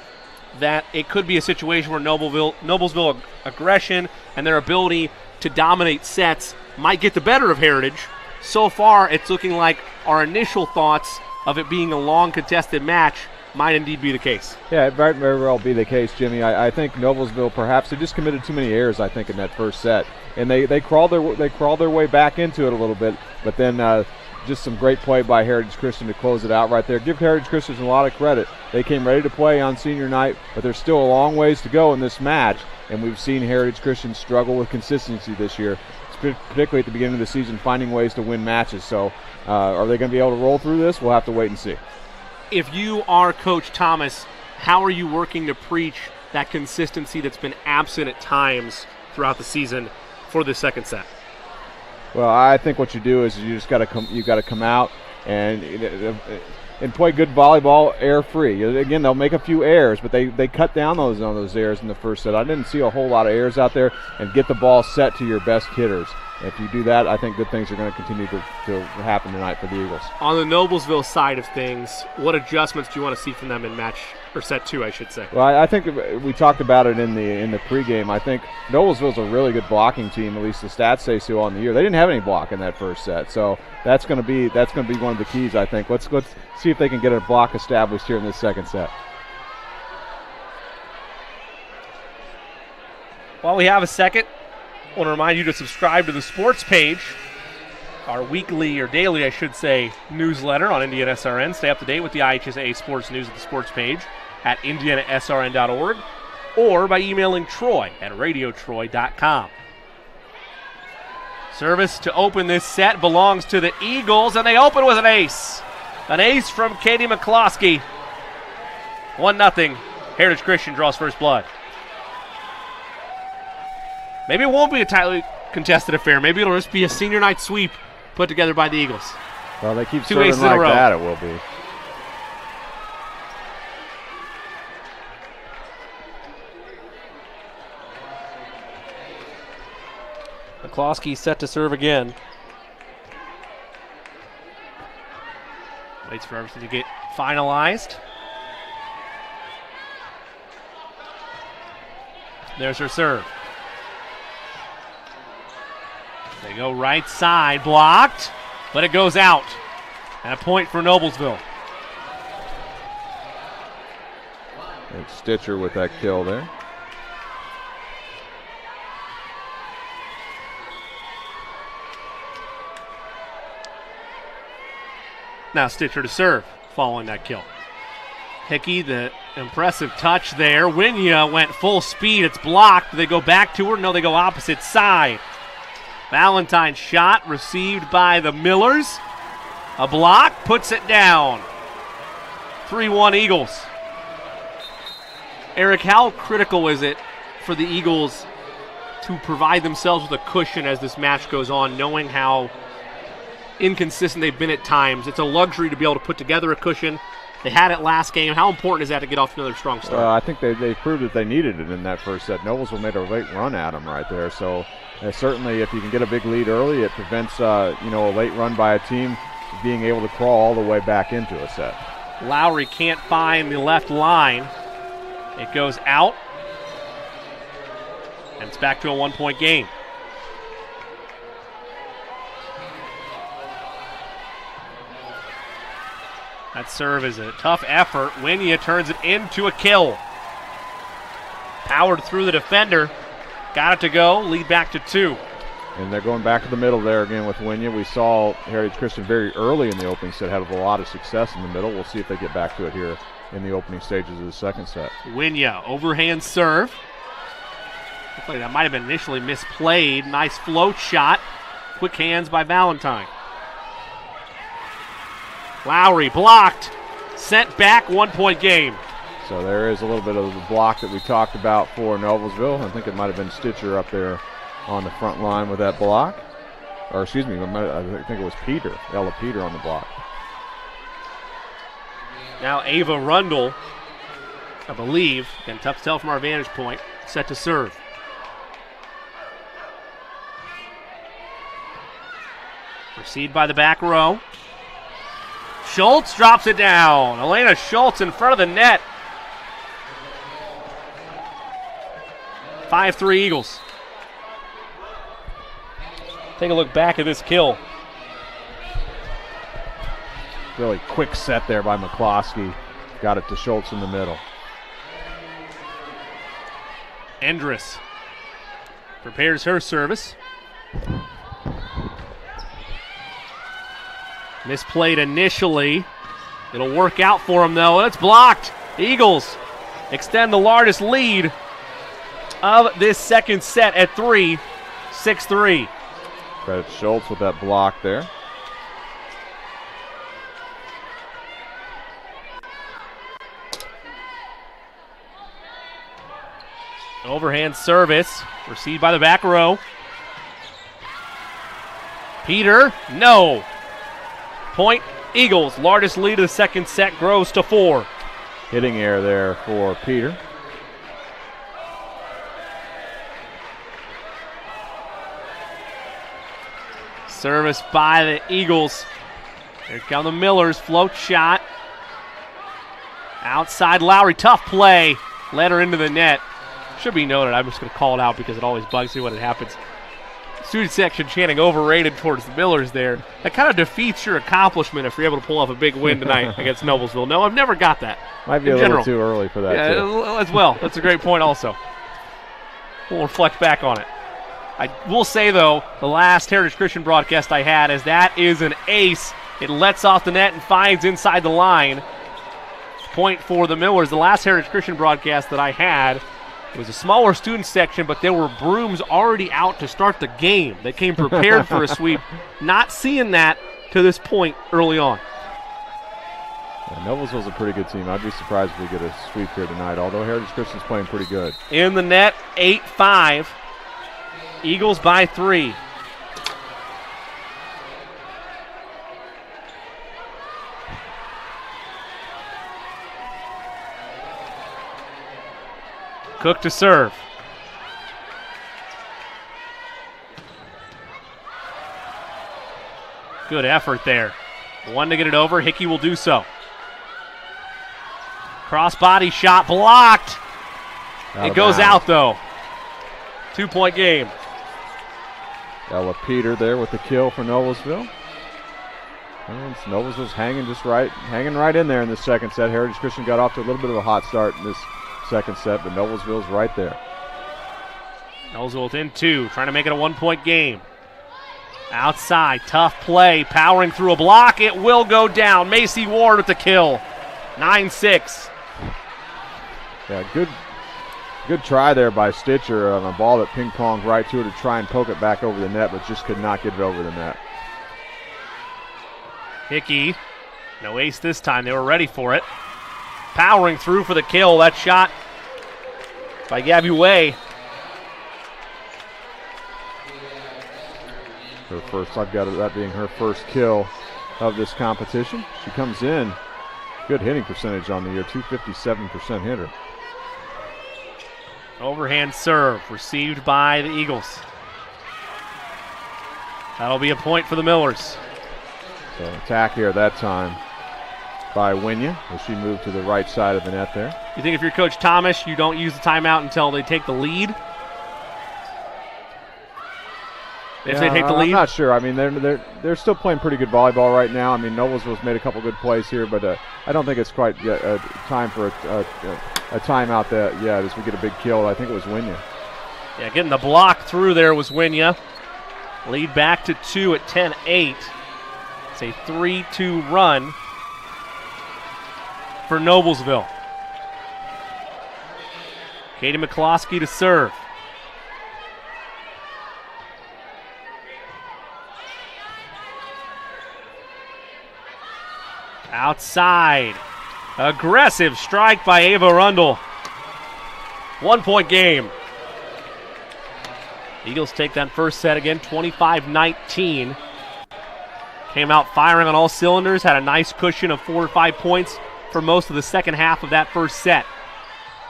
that it could be a situation where Noblesville aggression and their ability to dominate sets might get the better of Heritage. So far, it's looking like our initial thoughts of it being a long contested match might indeed be the case. Yeah, it might very well be the case, Jimmy. I think Noblesville perhaps they just committed too many errors, I think, in that first set, and they crawled their way back into it a little bit, but then just some great play by Heritage Christian to close it out right there. Give Heritage Christian a lot of credit. They came ready to play on senior night, but there's still a long ways to go in this match, and we've seen Heritage Christian struggle with consistency this year, particularly at the beginning of the season, finding ways to win matches. So are they going to be able to roll through this? We'll have to wait and see. If you are Coach Thomas, how are you working to preach that consistency that's been absent at times throughout the season for the second set? Well, I think what you do is you just got to come out and play good volleyball error-free. Again, they'll make a few errors, but they cut down on those errors in the first set. I didn't see a whole lot of errors out there, and get the ball set to your best hitters. If you do that, I think good things are going to continue to happen tonight for the Eagles. On the Noblesville side of things, what adjustments do you want to see from them in match, or set 2, I should say? Well, I think we talked about it in the pregame. I think Noblesville's a really good blocking team, at least the stats say so on the year. They didn't have any block in that first set, so that's going to be one of the keys, I think. Let's see if they can get a block established here in this second set. While we have a second, I want to remind you to subscribe to the sports page, our weekly or daily, I should say, newsletter on IndianaSRN. Stay up to date with the IHSAA sports news at the sports page at IndianaSRN.org. or by emailing Troy at radiotroy.com. Service to open this set belongs to the Eagles, and they open with an ace. An ace from Katie McCloskey. 1-0. Heritage Christian draws first blood. Maybe it won't be a tightly contested affair. Maybe it'll just be a senior night sweep put together by the Eagles. Well, they keep 2 serving aces in a like row. that, it will be. McCloskey set to serve again. Waits for everything to get finalized. There's her serve. They go right side, blocked, but it goes out. And a point for Noblesville. And Stitcher with that kill there. Now Stitcher to serve following that kill. Hickey, the impressive touch there. Winya went full speed. It's blocked. Do they go back to her? No, they go opposite side. Valentine's shot received by the Millers. A block, puts it down. 3-1 Eagles. Eric, how critical is it for the Eagles to provide themselves with a cushion as this match goes on, knowing how inconsistent they've been at times? It's a luxury to be able to put together a cushion. They had it last game. How important is that to get off to another strong start? I think they proved that they needed it in that first set. Noblesville made a late run at them right there. So certainly if you can get a big lead early, it prevents a late run by a team being able to crawl all the way back into a set. Lowry can't find the left line. It goes out. And it's back to a 1-point game. That serve is a tough effort. Winya turns it into a kill. Powered through the defender. Got it to go. Lead back to 2. And they're going back to the middle there again with Winya. We saw Heritage Christian very early in the opening set had a lot of success in the middle. We'll see if they get back to it here in the opening stages of the second set. Winya, overhand serve. Looks like that might have been initially misplayed. Nice float shot. Quick hands by Valentine. Lowry blocked. Sent back, 1-point game. So there is a little bit of the block that we talked about for Noblesville. I think it might have been Stitcher up there on the front line with that block. Or excuse me, I think it was Peter, Ella Peter on the block. Now Ava Rundle, I believe, and tough to tell from our vantage point, set to serve. Proceed by the back row. Schultz drops it down. Elena Schultz in front of the net. 5-3 Eagles. Take a look back at this kill. Really quick set there by McCloskey. Got it to Schultz in the middle. Endress prepares her service. Misplayed initially. It'll work out for him, though. It's blocked. The Eagles extend the largest lead of this second set at 3, 6-3. Credit Schultz with that block there. Overhand service. Received by the back row. Peter, no. Point Eagles. Largest lead of the second set grows to 4. Hitting air there for Peter. Service by the Eagles. Here come the Millers. Float shot. Outside Lowry. Tough play. Led her into the net. Should be noted, I'm just going to call it out because it always bugs me when it happens. Student section chanting overrated towards the Millers there. That kind of defeats your accomplishment if you're able to pull off a big win tonight against Noblesville. No, I've never got that. Might be a little too early for that, too. As well. That's a great point also. We'll reflect back on it. I will say, though, the last Heritage Christian broadcast I had is that is an ace. It lets off the net and finds inside the line. Point for the Millers. The last Heritage Christian broadcast that I had, It was a smaller student section, but there were brooms already out to start the game. They came prepared for a sweep. Not seeing that to this point early on. Yeah, Noblesville's a pretty good team. I'd be surprised if we get a sweep here tonight, although Heritage Christian's playing pretty good. In the net, 8-5. Eagles by 3. Cook to serve. Good effort there. One to get it over. Hickey will do so. Cross-body shot blocked. It goes out, though. 2-point game. Ella Peter there with the kill for Noblesville. And Noblesville's hanging right in there in the second set. Heritage Christian got off to a little bit of a hot start in this second set, but Noblesville's right there. Noblesville within 2, trying to make it a 1-point game. Outside, tough play, powering through a block. It will go down. Macy Ward with the kill. 9-6. Yeah, good try there by Stitcher on a ball that ping-ponged right to her to try and poke it back over the net, but just could not get it over the net. Hickey, no ace this time. They were ready for it. Powering through for the kill. That shot by Gabby Way. Her first, I've got that being her first kill of this competition. She comes in, good hitting percentage on the year, 257% hitter. Overhand serve received by the Eagles. That'll be a point for the Millers. So attack here that time by Winya as she moved to the right side of the net there. You think if you're Coach Thomas, you don't use the timeout until they take the lead? If they take the lead? I'm not sure. I mean, they're still playing pretty good volleyball right now. I mean, Noblesville's made a couple good plays here, but I don't think it's quite yet time for a timeout yet as we get a big kill. I think it was Winya. Yeah, getting the block through there was Winya. Lead back to 2 at 10-8. It's a 3-2 run for Noblesville. Katie McCloskey to serve. Outside. Aggressive strike by Ava Rundle. 1-point game. Eagles take that first set again, 25-19. Came out firing on all cylinders, had a nice cushion of 4 or 5 points for most of the second half of that first set.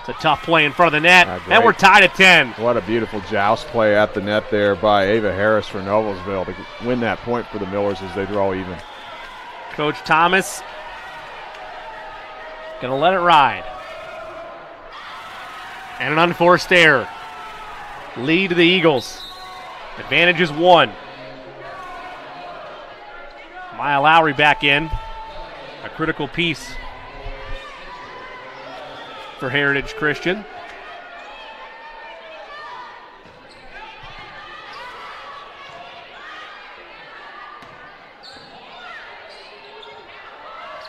It's a tough play in front of the net, and we're tied at 10. What a beautiful joust play at the net there by Ava Harris for Noblesville to win that point for the Millers as they draw even. Coach Thomas gonna let it ride. And an unforced error. Lead to the Eagles. Advantage is 1. Maya Lowry back in. A critical piece for Heritage Christian.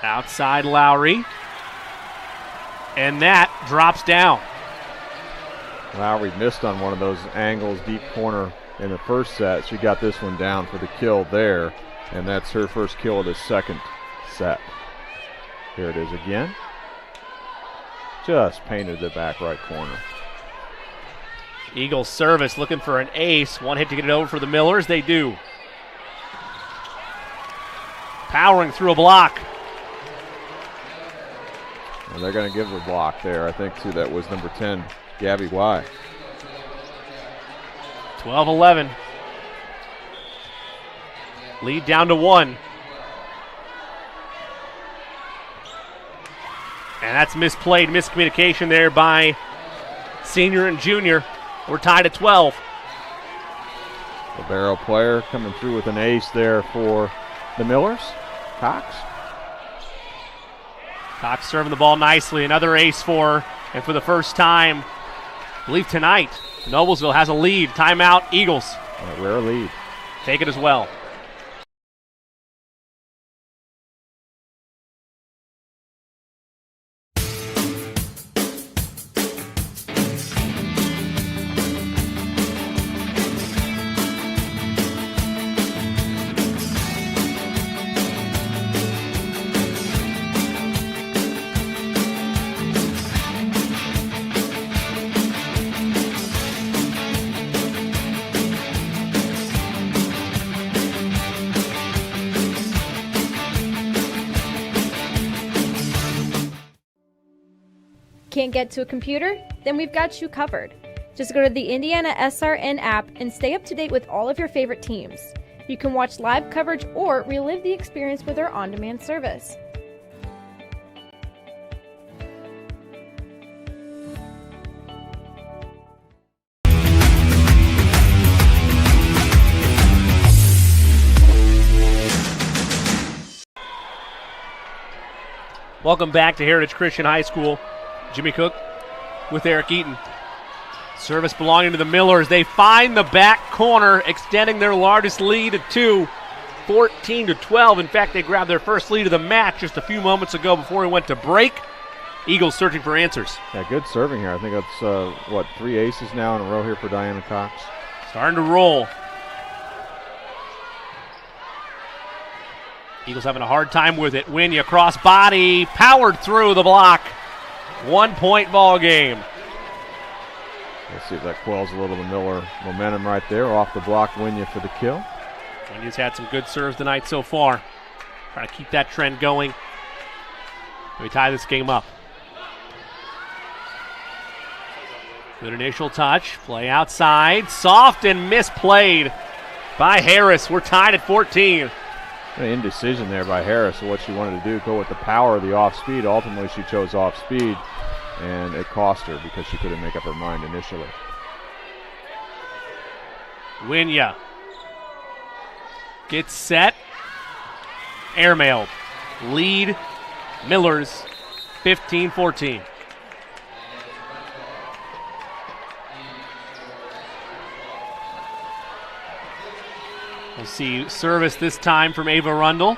Outside Lowry. And that drops down. Lowry missed on one of those angles, deep corner in the first set. She got this one down for the kill there, and that's her first kill of the second set. Here it is again. Just painted the back right corner. Eagles service looking for an ace. One hit to get it over for the Millers. They do. Powering through a block. And they're going to give the block there, I think, too. That was number 10, Gabby Y. 12-11. Lead down to 1. And that's misplayed, miscommunication there by senior and junior. We're tied at 12. The barrel player coming through with an ace there for the Millers. Cox. Cox serving the ball nicely. Another ace for her. And for the first time, I believe tonight, Noblesville has a lead. Timeout, Eagles. A rare lead. Take it as well. Can't get to a computer? Then we've got you covered. Just go to the IndianaSRN app and stay up to date with all of your favorite teams. You can watch live coverage or relive the experience with our on-demand service. Welcome back to Heritage Christian High School. Jimmy Cook with Eric Eaton. Service belonging to the Millers. They find the back corner, extending their largest lead to 2, 14-12. In fact, they grabbed their first lead of the match just a few moments ago before we went to break. Eagles searching for answers. Yeah, good serving here. I think that's, 3 aces now in a row here for Diana Cox. Starting to roll. Eagles having a hard time with it. Winya cross body, powered through the block. 1 point ball game. Let's see if that quells a little of the Miller momentum right there. Off the block, Winya for the kill. Winya's had some good serves tonight so far. Trying to keep that trend going. We tie this game up. Good initial touch. Play outside. Soft and misplayed by Harris. We're tied at 14. An indecision there by Harris of what she wanted to do, go with the power of the off-speed. Ultimately, she chose off-speed, and it cost her because she couldn't make up her mind initially. Winya gets set. Airmailed. Lead Millers 15-14. We'll see service this time from Ava Rundle.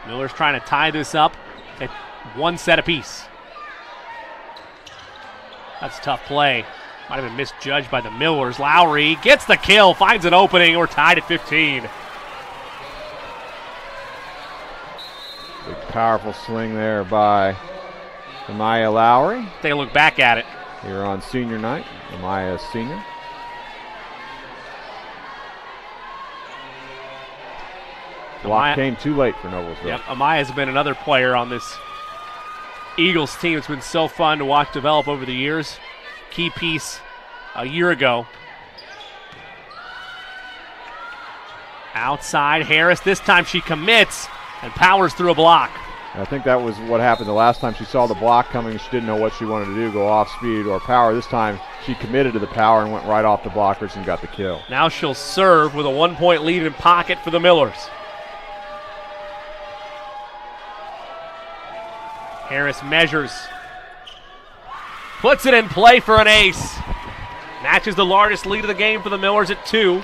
Miller's trying to tie this up at 1 set apiece. That's a tough play. Might have been misjudged by the Millers. Lowry gets the kill, finds an opening. We're tied at 15. Big powerful swing there by Amaya Lowry. Take a look back at it. Here on senior night. Amaya is senior. Block came too late for Noblesville. Yep, Amaya's been another player on this Eagles team. It's been so fun to watch develop over the years. Key piece a year ago. Outside Harris. This time she commits and powers through a block. I think that was what happened the last time she saw the block coming. She didn't know what she wanted to do, go off speed or power. This time she committed to the power and went right off the blockers and got the kill. Now she'll serve with a 1 point lead in pocket for the Millers. Harris measures. Puts it in play for an ace. Matches the largest lead of the game for the Millers at 2.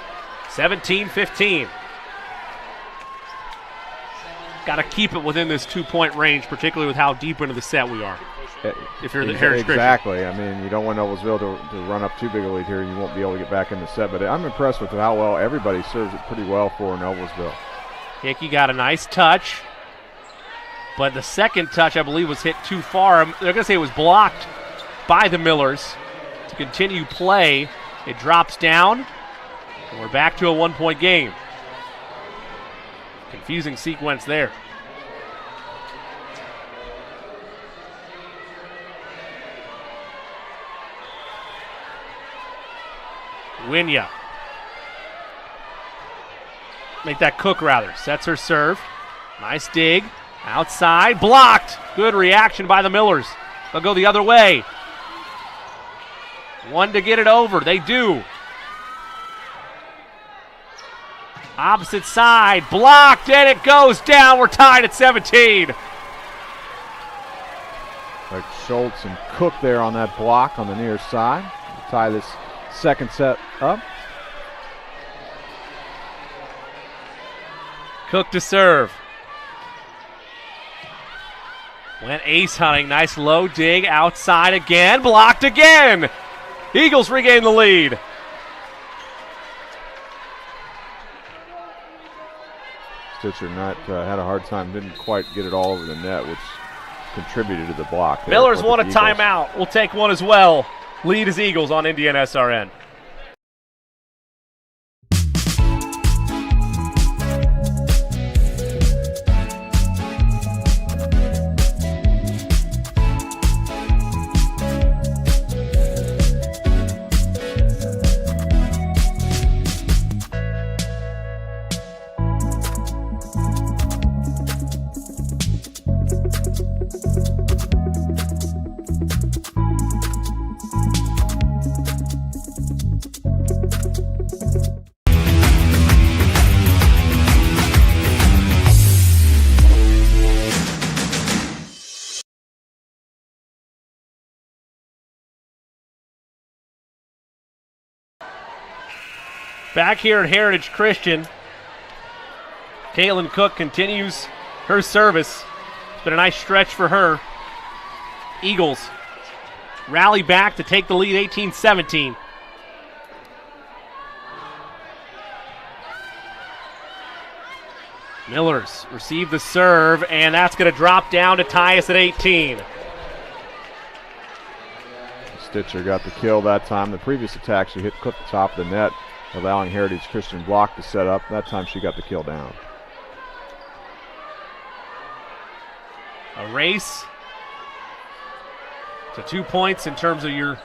17-15. Got to keep it within this 2 point range, particularly with how deep into the set we are. If you're the Heritage Christian. Exactly. I mean, you don't want Noblesville to run up too big a lead here. You won't be able to get back in the set. But I'm impressed with how well everybody serves it pretty well for Noblesville. Hickey got a nice touch. But the second touch, I believe, was hit too far. They're going to say it was blocked by the Millers. To continue play, it drops down, and we're back to a 1 point game. Confusing sequence there. Winya. Make that Cook, rather. Sets her serve. Nice dig. Outside, blocked. Good reaction by the Millers. They'll go the other way. One to get it over. They do. Opposite side, blocked, and it goes down. We're tied at 17. Like Schultz and Cook there on that block on the near side. We'll tie this second set up. Cook to serve. Went ace hunting. Nice low dig outside again. Blocked again. Eagles regain the lead. Stitcher had a hard time. Didn't quite get it all over the net, which contributed to the block. Millers want a timeout. We'll take one as well. Lead is Eagles on IndianaSRN. Back here at Heritage Christian, Caitlin Cook continues her service. It's been a nice stretch for her. Eagles rally back to take the lead 18-17. Millers receive the serve, and that's going to drop down to tie us at 18. Stitcher got the kill that time. The previous attack, she hit Cook the top of the net, allowing Heritage Christian block to set up. That time she got the kill down. A race to 2 points in terms of your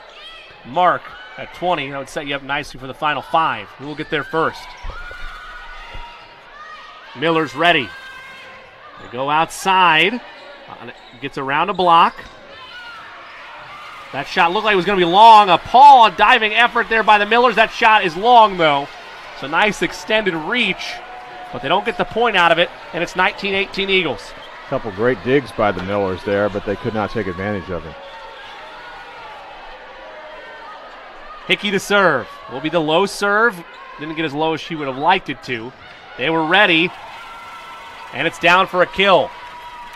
mark at 20. That would set you up nicely for the final 5. Who will get there first? Miller's ready. They go outside. Gets around a block. That shot looked like it was going to be long. A Paul, a diving effort there by the Millers. That shot is long, though. It's a nice extended reach, but they don't get the point out of it, and it's 19-18 Eagles. A couple great digs by the Millers there, but they could not take advantage of it. Hickey to serve. Will be the low serve. Didn't get as low as she would have liked it to. They were ready, and it's down for a kill.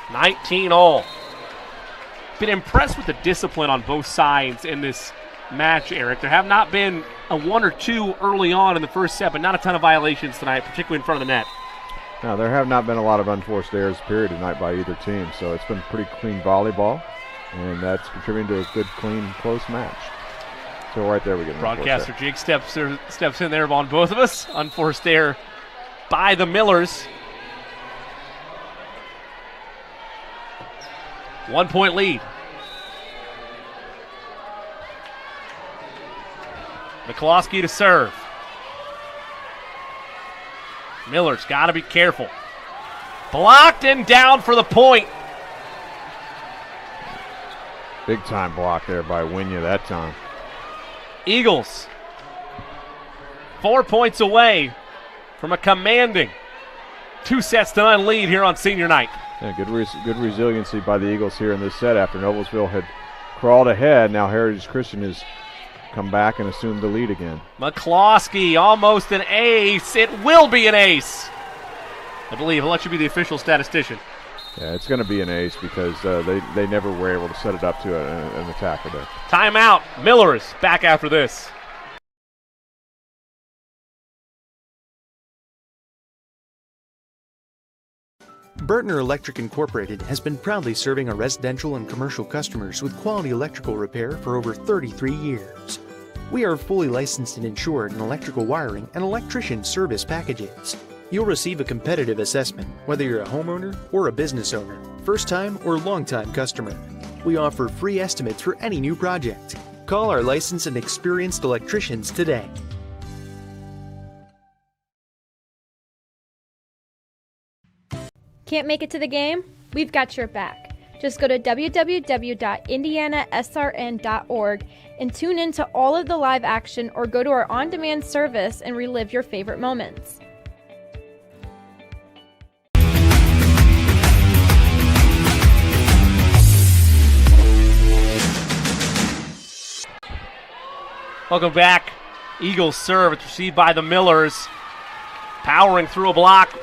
19-all. Been impressed with the discipline on both sides in this match, Eric. There have not been a 1 or 2 early on in the first set, but not a ton of violations tonight, particularly in front of the net. No, there have not been a lot of unforced errors, period, tonight by either team, so it's been pretty clean volleyball, and that's contributing to a good, clean, close match. So right there we get an broadcaster Jake steps in there on both of us. Unforced error by the Millers. 1 point lead. McCloskey to serve. Miller's got to be careful. Blocked and down for the point. Big time block there by Winya that time. Eagles 4 points away from a commanding 2-0 lead here on senior night. Yeah, good resiliency by the Eagles here in this set after Noblesville had crawled ahead. Now Heritage Christian has come back and assumed the lead again. McCloskey, almost an ace. It will be an ace, I believe. I'll let you be the official statistician. Yeah, it's going to be an ace because they never were able to set it up to an attacker there. Timeout. Millers back after this. Bertner Electric Incorporated has been proudly serving our residential and commercial customers with quality electrical repair for over 33 years. We are fully licensed and insured in electrical wiring and electrician service packages. You'll receive a competitive assessment, whether you're a homeowner or a business owner, first-time or long-time customer. We offer free estimates for any new project. Call our licensed and experienced electricians today. Can't make it to the game? We've got your back. Just go to www.IndianaSRN.org and tune in to all of the live action, or go to our on-demand service and relive your favorite moments. Welcome back. Eagles serve. It's received by the Millers. Powering through a block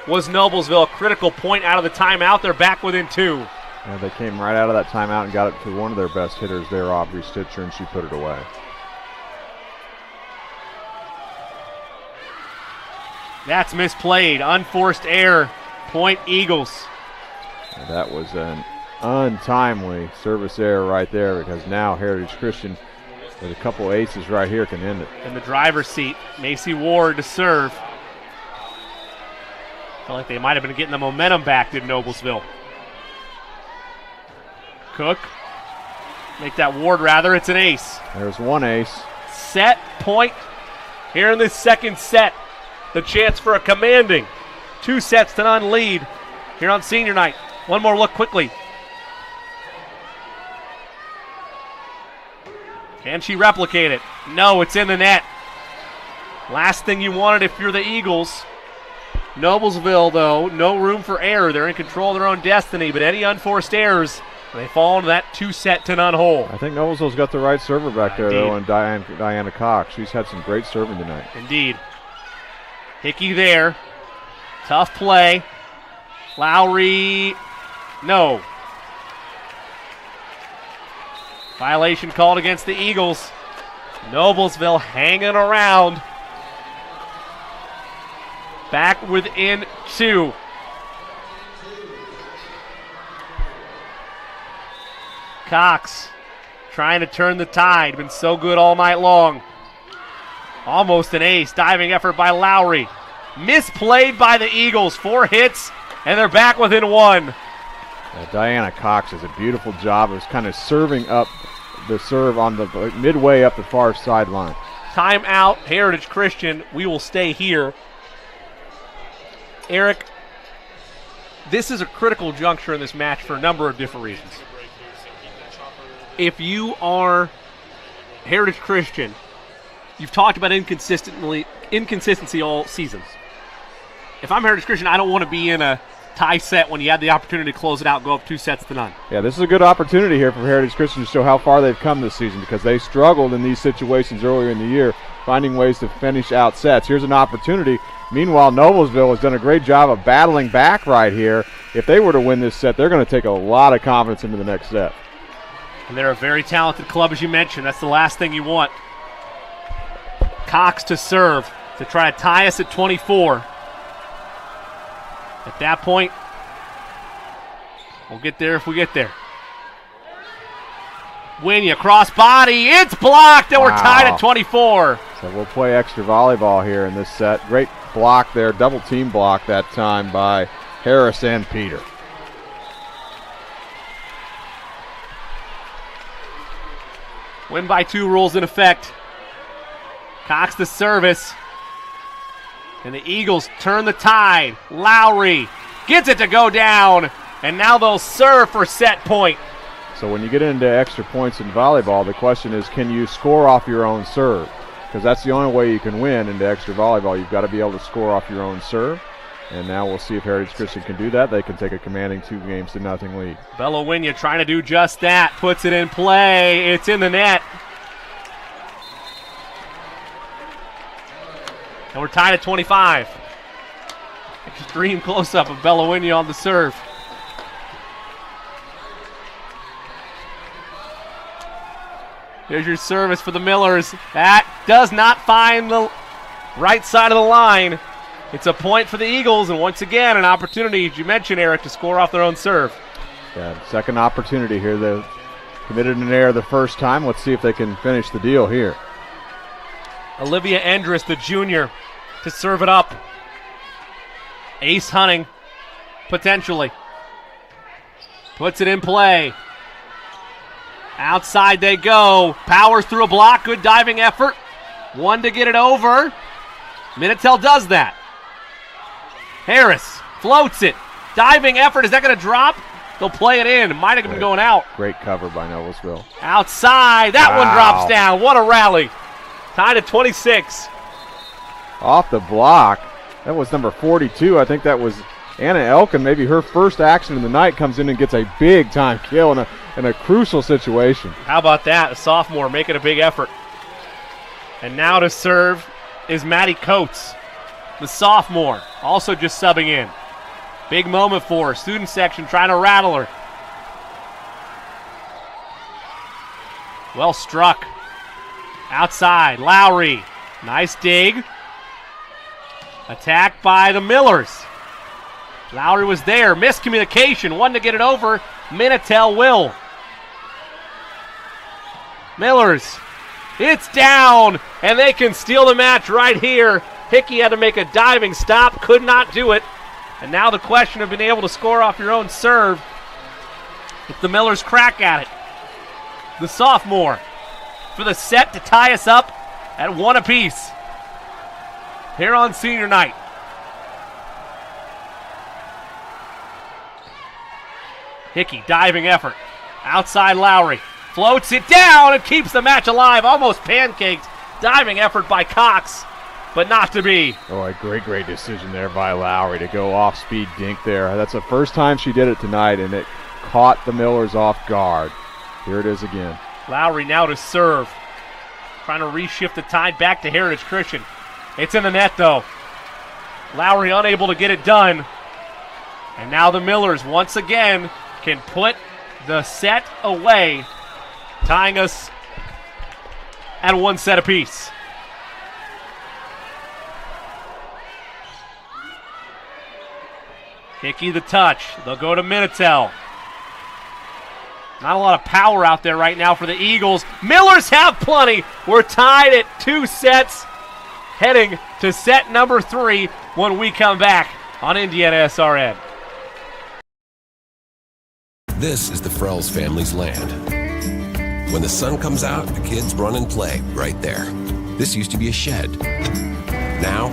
was Noblesville. A critical point out of the timeout. They're back within 2. Yeah, they came right out of that timeout and got it to one of their best hitters there, Aubrey Stitcher, and she put it away. That's misplayed. Unforced error. Point Eagles. And that was an untimely service error right there, because now Heritage Christian, with a couple aces right here, can end it. In the driver's seat, Macy Ward to serve. Felt like they might have been getting the momentum back, did Noblesville. Cook. Make that Ward rather. It's an ace. There's one ace. Set point here in this second set. The chance for a commanding 2-0 lead here on senior night. One more look quickly. Can she replicate it? No, it's in the net. Last thing you wanted if you're the Eagles. Noblesville, though, no room for error. They're in control of their own destiny, but any unforced errors, they fall into that 2-0 hole. I think Noblesville's got the right server back there, though, and Diana Cox. She's had some great serving tonight. Indeed. Hickey there. Tough play. Lowry, no. Violation called against the Eagles. Noblesville hanging around. Back within 2. Cox trying to turn the tide. Been so good all night long. Almost an ace. Diving effort by Lowry. Misplayed by the Eagles. 4 hits, and they're back within 1. Diana Cox does a beautiful job of kind of serving up the serve on the midway up the far sideline. Timeout, Heritage Christian. We will stay here. Eric, this is a critical juncture in this match for a number of different reasons. If you are Heritage Christian, you've talked about inconsistency all seasons. If I'm Heritage Christian, I don't want to be in a tie set when you had the opportunity to close it out and go up 2-0. Yeah, this is a good opportunity here for Heritage Christian to show how far they've come this season, because they struggled in these situations earlier in the year, finding ways to finish out sets. Here's an opportunity. Meanwhile, Noblesville has done a great job of battling back right here. If they were to win this set, they're going to take a lot of confidence into the next set. And they're a very talented club, as you mentioned. That's the last thing you want. Cox to serve to try to tie us at 24. At that point, we'll get there if we get there. Winya, cross body, it's blocked, and we're tied at 24. So we'll play extra volleyball here in this set. Great block there, double team block that time by Harris and Peter. Win by 2 rules in effect. Cox the service. And the Eagles turn the tide. Lowry gets it to go down. And now they'll serve for set point. So when you get into extra points in volleyball, the question is, can you score off your own serve? Because that's the only way you can win into extra volleyball. You've got to be able to score off your own serve. And now we'll see if Heritage Christian can do that. They can take a commanding 2-0 lead. Bella Winya trying to do just that. Puts it in play. It's in the net. And we're tied at 25. Extreme close-up of Bella Winya on the serve. Here's your service for the Millers. That does not find the right side of the line. It's a point for the Eagles, and once again, an opportunity, as you mentioned, Eric, to score off their own serve. Yeah, second opportunity here. They committed an error the first time. Let's see if they can finish the deal here. Olivia Endress, the junior, to serve it up. Ace Hunting, potentially. Puts it in play. Outside they go. Powers through a block. Good diving effort. One to get it over. Minitel does that. Harris floats it. Diving effort. Is that going to drop? They'll play it in. Might have been going out. Great cover by Noblesville. Outside. That one drops down. What a rally. Tied at 26. Off the block. That was number 42. I think that was Anna Elkin. Maybe her first action of the night, comes in and gets a big-time kill in a crucial situation. How about that? A sophomore making a big effort. And now to serve is Maddie Coates, the sophomore, also just subbing in. Big moment for her. Student section trying to rattle her. Well struck. Outside, Lowry. Nice dig. Attack by the Millers. Lowry was there. Miscommunication. One to get it over. Minitel will. Millers. It's down, and they can steal the match right here. Hickey had to make a diving stop. Could not do it. And now the question of being able to score off your own serve. If the Millers crack at it. The sophomore for the set to tie us up at 1 apiece here on senior night. Hickey, diving effort. Outside Lowry. Floats it down and keeps the match alive. Almost pancaked. Diving effort by Cox, but not to be. Oh, a great decision there by Lowry to go off-speed dink there. That's the first time she did it tonight, and it caught the Millers off guard. Here it is again. Lowry now to serve. Trying to reshift the tide back to Heritage Christian. It's in the net, though. Lowry unable to get it done. And now the Millers once again can put the set away, tying us at 1 set apiece. Hickey the touch. They'll go to Minitel. Not a lot of power out there right now for the Eagles. Millers have plenty. We're tied at 2 sets, heading to set number 3 when we come back on IndianaSRN. This is the Frells family's land. When the sun comes out, the kids run and play right there. This used to be a shed. Now,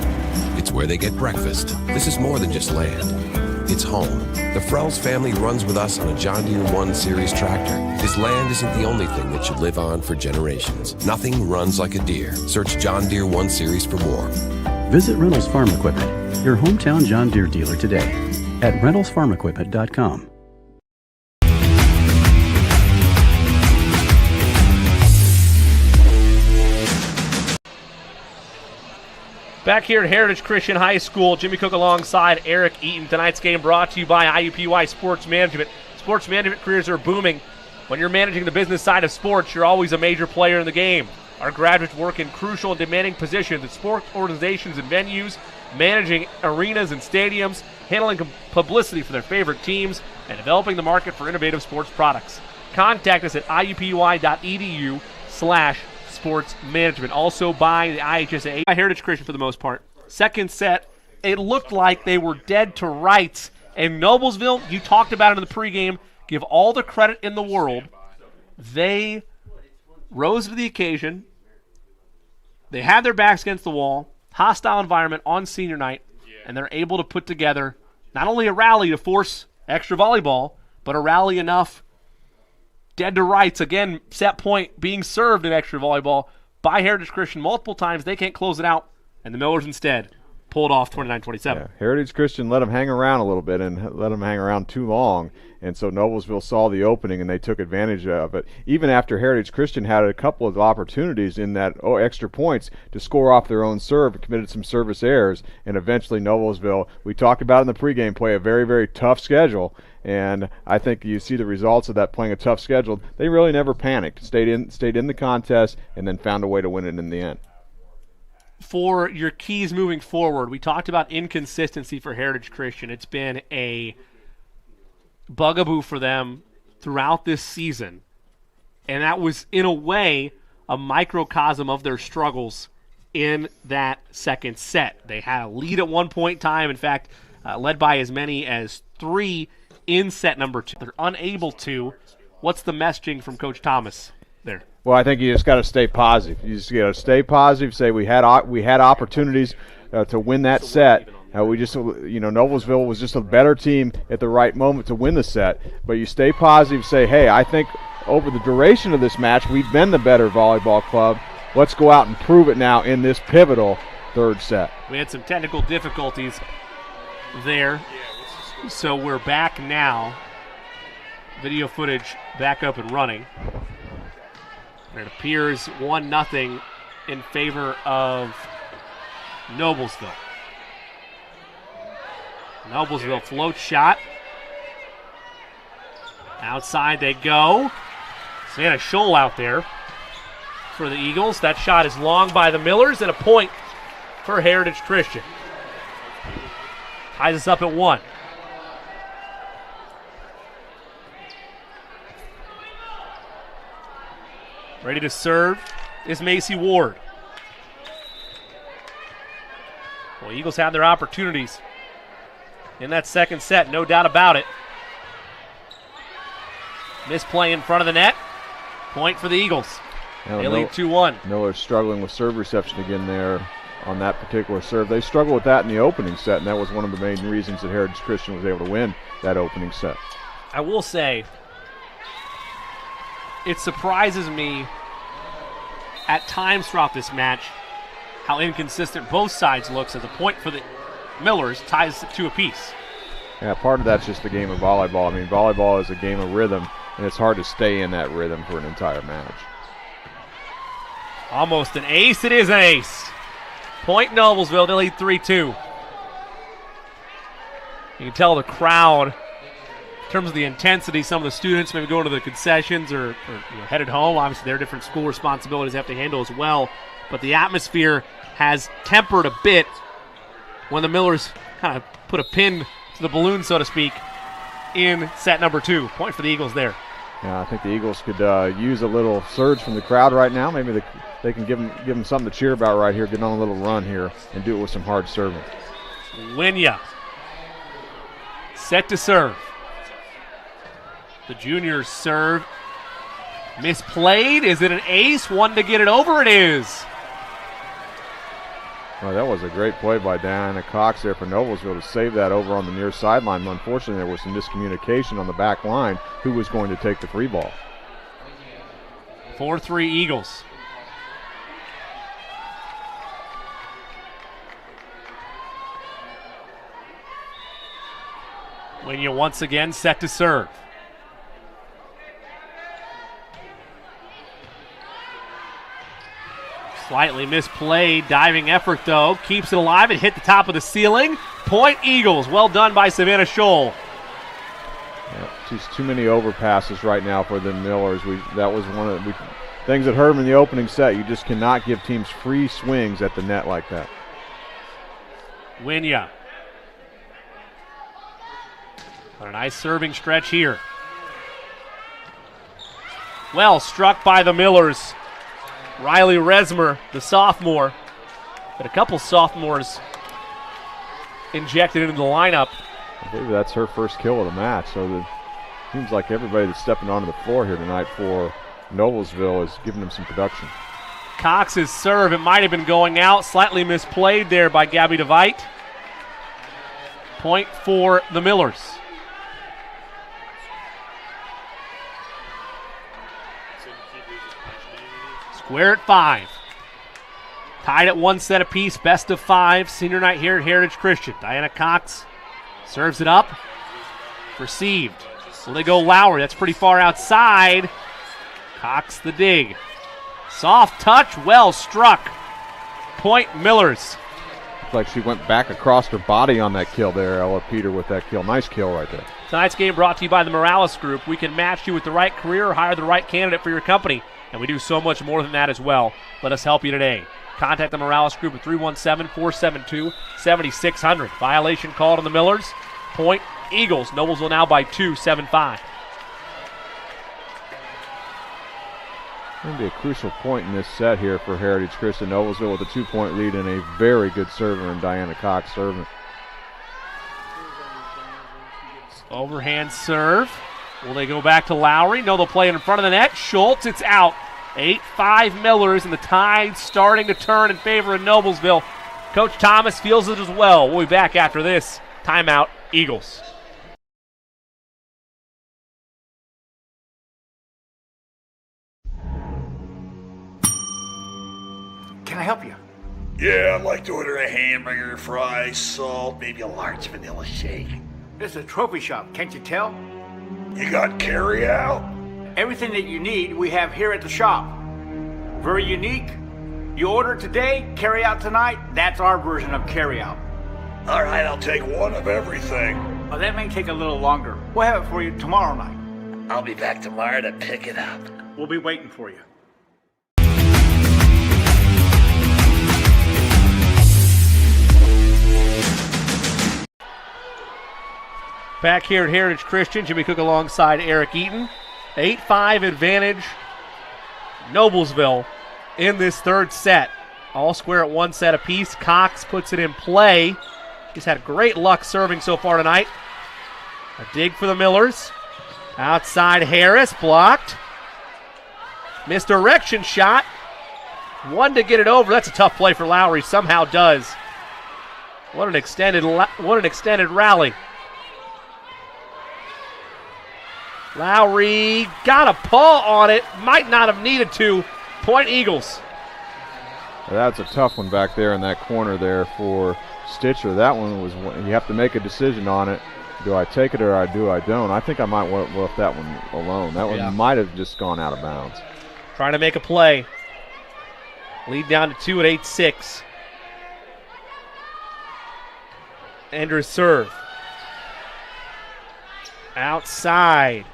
it's where they get breakfast. This is more than just land. It's home. The Frells family runs with us on a John Deere 1 Series tractor. This land isn't the only thing that should live on for generations. Nothing runs like a Deere. Search John Deere 1 Series for more. Visit Reynolds Farm Equipment, your hometown John Deere dealer today at ReynoldsFarmEquipment.com. Back here at Heritage Christian High School, Jimmy Cook alongside Eric Eaton. Tonight's game brought to you by IUPUI Sports Management. Sports management careers are booming. When you're managing the business side of sports, you're always a major player in the game. Our graduates work in crucial and demanding positions at sports organizations and venues, managing arenas and stadiums, handling publicity for their favorite teams, and developing the market for innovative sports products. Contact us at iupui.edu/sports management. Also by the IHSAA. Heritage Christian for the most part. Second set, it looked like they were dead to rights. And Noblesville, you talked about it in the pregame, give all the credit in the world. They rose to the occasion. They had their backs against the wall. Hostile environment on senior night. And they're able to put together not only a rally to force extra volleyball, but a rally enough dead to rights. Again, set point being served in extra volleyball by Heritage Christian multiple times. They can't close it out, and the Millers instead pulled off 29-27. Yeah, Heritage Christian let them hang around a little bit and let them hang around too long, and so Noblesville saw the opening and they took advantage of it. Even after Heritage Christian had a couple of opportunities in that extra points to score off their own serve, committed some service errors, and eventually Noblesville, we talked about in the pregame, play a very, very tough schedule. And I think you see the results of that, playing a tough schedule. They really never panicked, stayed in the contest, and then found a way to win it in the end. For your keys moving forward, we talked about inconsistency for Heritage Christian. It's been a bugaboo for them throughout this season. And that was, in a way, a microcosm of their struggles in that second set. They had a lead at one point in time, in fact, led by as many as 3 in set number 2. They're unable to. What's the messaging from Coach Thomas there? Well, I think you just got to stay positive. You just got to stay positive. Say we had opportunities to win that set. We just, Noblesville was just a better team at the right moment to win the set. But you stay positive. Say, hey, I think over the duration of this match, we've been the better volleyball club. Let's go out and prove it now in this pivotal third set. We had some technical difficulties there, so we're back now. Video footage back up and running. It appears 1-0 in favor of Noblesville. Noblesville float shot. Outside they go. Savannah Scholl out there for the Eagles. That shot is long by the Millers, and a point for Heritage Christian. Ties us up at 1. Ready to serve is Macy Ward. Well, Eagles have their opportunities in that second set, no doubt about it. Misplay in front of the net. Point for the Eagles. They lead 2-1. Miller's struggling with serve reception again there on that particular serve. They struggled with that in the opening set, and that was one of the main reasons that Heritage Christian was able to win that opening set. I will say, it surprises me at times throughout this match how inconsistent both sides looks, as a point for the Millers ties it 2 apiece. Yeah, part of that's just the game of volleyball. I mean, volleyball is a game of rhythm, and it's hard to stay in that rhythm for an entire match. Almost an ace. It is an ace. Point Noblesville. They lead 3-2. You can tell the crowd, in terms of the intensity, some of the students maybe going to the concessions or headed home. Obviously, their different school responsibilities have to handle as well. But the atmosphere has tempered a bit when the Millers kind of put a pin to the balloon, so to speak, in set number 2. Point for the Eagles there. Yeah, I think the Eagles could use a little surge from the crowd right now. Maybe they can give them something to cheer about right here, get on a little run here, and do it with some hard serving. Winya set to serve. The juniors serve. Misplayed. Is it an ace? One to get it over. It is. Well, that was a great play by Diana Cox there for Noblesville to save that over on the near sideline. Unfortunately, there was some miscommunication on the back line who was going to take the free ball. 4-3 Eagles. Winya once again set to serve. Slightly misplayed, diving effort though. Keeps it alive. It hit the top of the ceiling. Point Eagles. Well done by Savannah Scholl. Yeah, just too many overpasses right now for the Millers. That was one of the things that hurt them in the opening set. You just cannot give teams free swings at the net like that. Winya. A nice serving stretch here. Well struck by the Millers. Riley Resmer, the sophomore. But a couple sophomores injected into the lineup. I believe that's her first kill of the match. So it seems like everybody that's stepping onto the floor here tonight for Noblesville is giving them some production. Cox's serve, it might have been going out. Slightly misplayed there by Gabby DeVite. Point for the Millers. Square at 5. Tied at 1 set apiece, best of 5. Senior night here at Heritage Christian. Diana Cox serves it up. Received. Will they go Lowry? That's pretty far outside. Cox the dig. Soft touch, well struck. Point Millers. Looks like she went back across her body on that kill there, Ella Peter with that kill. Nice kill right there. Tonight's game brought to you by the Morales Group. We can match you with the right career or hire the right candidate for your company. And we do so much more than that as well. Let us help you today. Contact the Morales Group at 317-472-7600. Violation called on the Millers. Point Eagles. Noblesville now by 2, 7-5. Going to be a crucial point in this set here for Heritage Christian. Noblesville with a 2-point lead and a very good server in Diana Cox serving. Overhand serve. Will they go back to Lowry? No, they'll play it in front of the net. Schultz, it's out. 8-5 Millers, and the tide starting to turn in favor of Noblesville. Coach Thomas feels it as well. We'll be back after this. Timeout, Eagles. Can I help you? Yeah, I'd like to order a hamburger, fries, salt, maybe a large vanilla shake. This is a trophy shop, can't you tell? You got carry out? Everything that you need, we have here at the shop. Very unique. You order today, carry out tonight. That's our version of carry out. All right, I'll take one of everything. Well, that may take a little longer. We'll have it for you tomorrow night. I'll be back tomorrow to pick it up. We'll be waiting for you. Back here at Heritage Christian, Jimmy Cook alongside Eric Eaton. 8-5 advantage, Noblesville in this third set. All square at 1 set apiece. Cox puts it in play. He's had great luck serving so far tonight. A dig for the Millers. Outside Harris, blocked. Misdirection shot. One to get it over. That's a tough play for Lowry. Somehow does. What an extended rally. Lowry got a paw on it. Might not have needed to. Point Eagles. That's a tough one back there in that corner there for Stitcher. That one was, you have to make a decision on it. Do I take it or do I don't? I think I might left that one alone. That one might have just gone out of bounds. Trying to make a play. Lead down to 2 at 8-6. Andrews serve. Outside.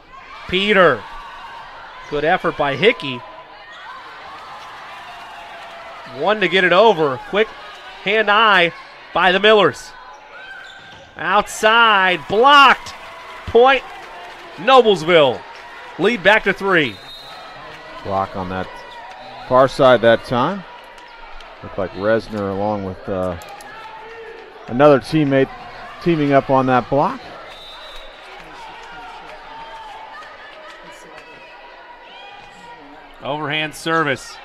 Peter. Good effort by Hickey. One to get it over. Quick hand-eye by the Millers. Outside. Blocked. Point. Noblesville. Lead back to 3. Block on that far side that time. Looked like Resner along with another teammate teaming up on that block. Overhand service.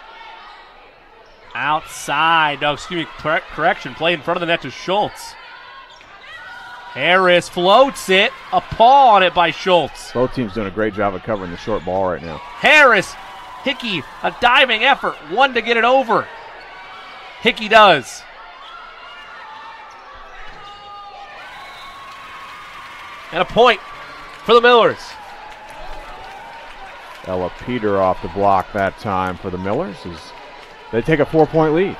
Outside. No, excuse me, correction. Play in front of the net to Schultz. Harris floats it. A paw on it by Schultz. Both teams doing a great job of covering the short ball right now. Harris. Hickey, a diving effort. One to get it over. Hickey does. And a point for the Millers. Ella Peter off the block that time for the Millers as they take a 4-point lead.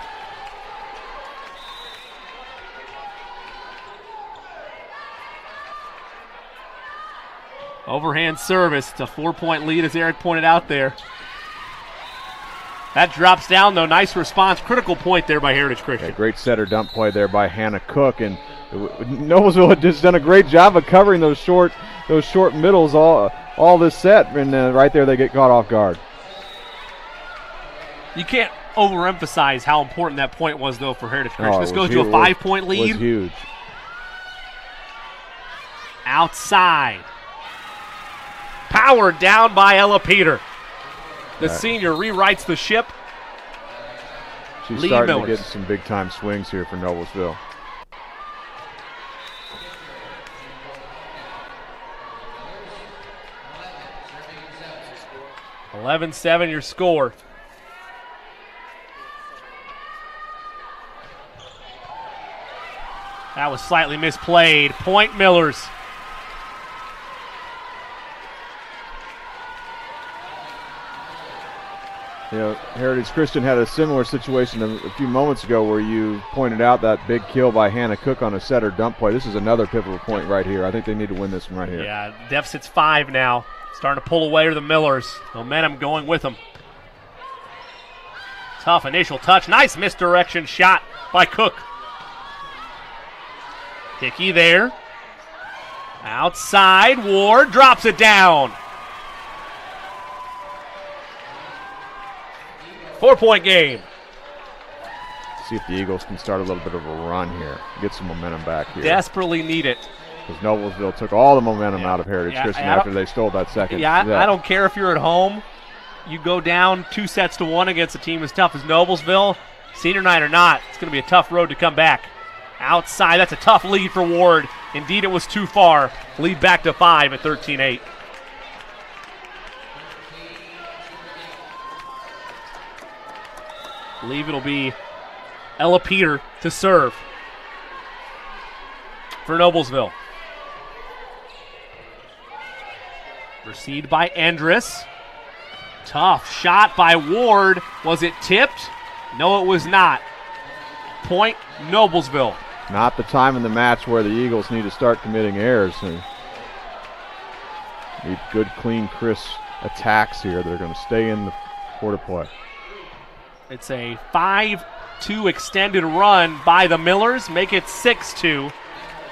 Overhand service. It's a 4-point lead as Eric pointed out there. That drops down though. Nice response. Critical point there by Heritage Christian. Yeah, great setter dump play there by Hannah Cook, and Noblesville had just done a great job of covering those short middles all this set, and right there they get caught off guard. You can't overemphasize how important that point was though for Heritage Christian. This goes to a 5-point lead. It was huge. Outside. Powered down by Ella Peter. The senior rewrites the ship. She's starting to get some big-time swings here for Noblesville. (11-7) your score. That was slightly misplayed. Point Millers. You know, Heritage Christian had a similar situation a few moments ago where you pointed out that big kill by Hannah Cook on a setter dump play. This is another pivotal point right here. I think they need to win this one right here. Yeah, deficit's 5 now. Starting to pull away are the Millers. Momentum going with them. Tough initial touch. Nice misdirection shot by Cook. Hickey there. Outside. Ward drops it down. 4-point game. See if the Eagles can start a little bit of a run here. Get some momentum back here. Desperately need it. Because Noblesville took all the momentum out of Heritage Christian after they stole that second. Yeah, I don't care if you're at home. You go down 2-1 against a team as tough as Noblesville. Senior night or not, it's going to be a tough road to come back. Outside, that's a tough lead for Ward. Indeed, it was too far. Lead back to 5 at 13-8. I believe it'll be Ella Peter to serve for Noblesville. Received by Andrus. Tough shot by Ward. Was it tipped? No, it was not. Point Noblesville. Not the time in the match where the Eagles need to start committing errors. Need good, clean, crisp attacks here. They're going to stay in the quarter play. It's a 5-2 extended run by the Millers. Make it 6-2.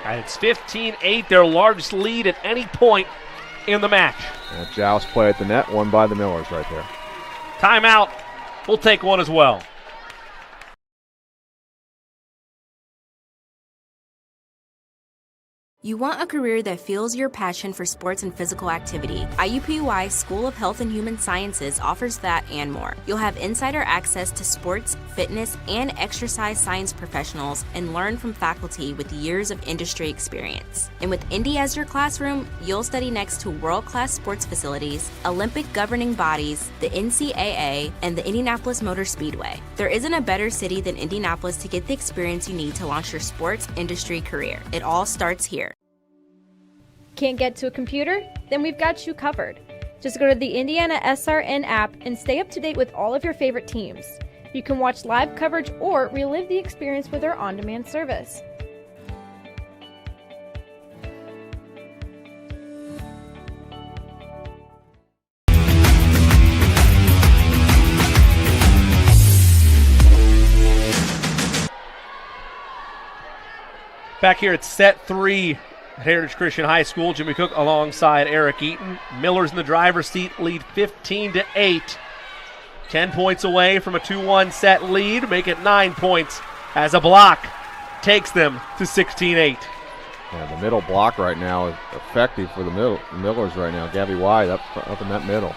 And it's 15-8, their largest lead at any point in the match. And a joust play at the net, won by the Millers right there. Timeout. We'll take one as well. You want a career that fuels your passion for sports and physical activity. IUPUI School of Health and Human Sciences offers that and more. You'll have insider access to sports, fitness, and exercise science professionals and learn from faculty with years of industry experience. And with Indy as your classroom, you'll study next to world-class sports facilities, Olympic governing bodies, the NCAA, and the Indianapolis Motor Speedway. There isn't a better city than Indianapolis to get the experience you need to launch your sports industry career. It all starts here. Can't get to a computer? Then we've got you covered. Just go to the IndianaSRN app and stay up to date with all of your favorite teams. You can watch live coverage or relive the experience with our on-demand service. Back here at set 3 at Heritage Christian High School. Jimmy Cook alongside Eric Eaton. Miller's in the driver's seat, lead 15-8. 10 points away from a 2-1 set lead. Make it 9 points as a block takes them to 16-8. Yeah, the middle block right now is effective for the Millers right now. Gabby White up in that middle.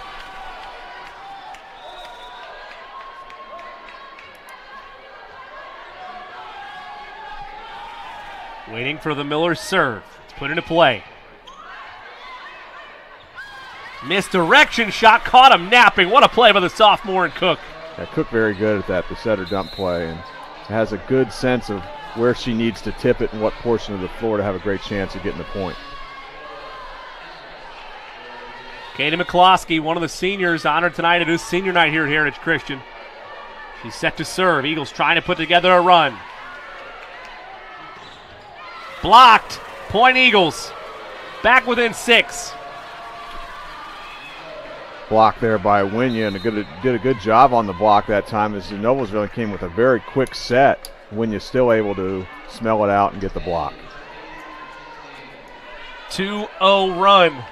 Waiting for the Millers serve. It's put into play. Misdirection shot, caught him napping. What a play by the sophomore and Cook. Yeah, Cook very good at that, the setter dump play, and has a good sense of where she needs to tip it and what portion of the floor to have a great chance of getting the point. Katie McCloskey, one of the seniors, honored tonight at his senior night here at Heritage Christian. She's set to serve. Eagles trying to put together a run. Blocked. Point Eagles. Back within 6. Block there by Winya, and did a good job on the block that time as Noblesville came with a very quick set. Winya's still able to smell it out and get the block. 2-0 run.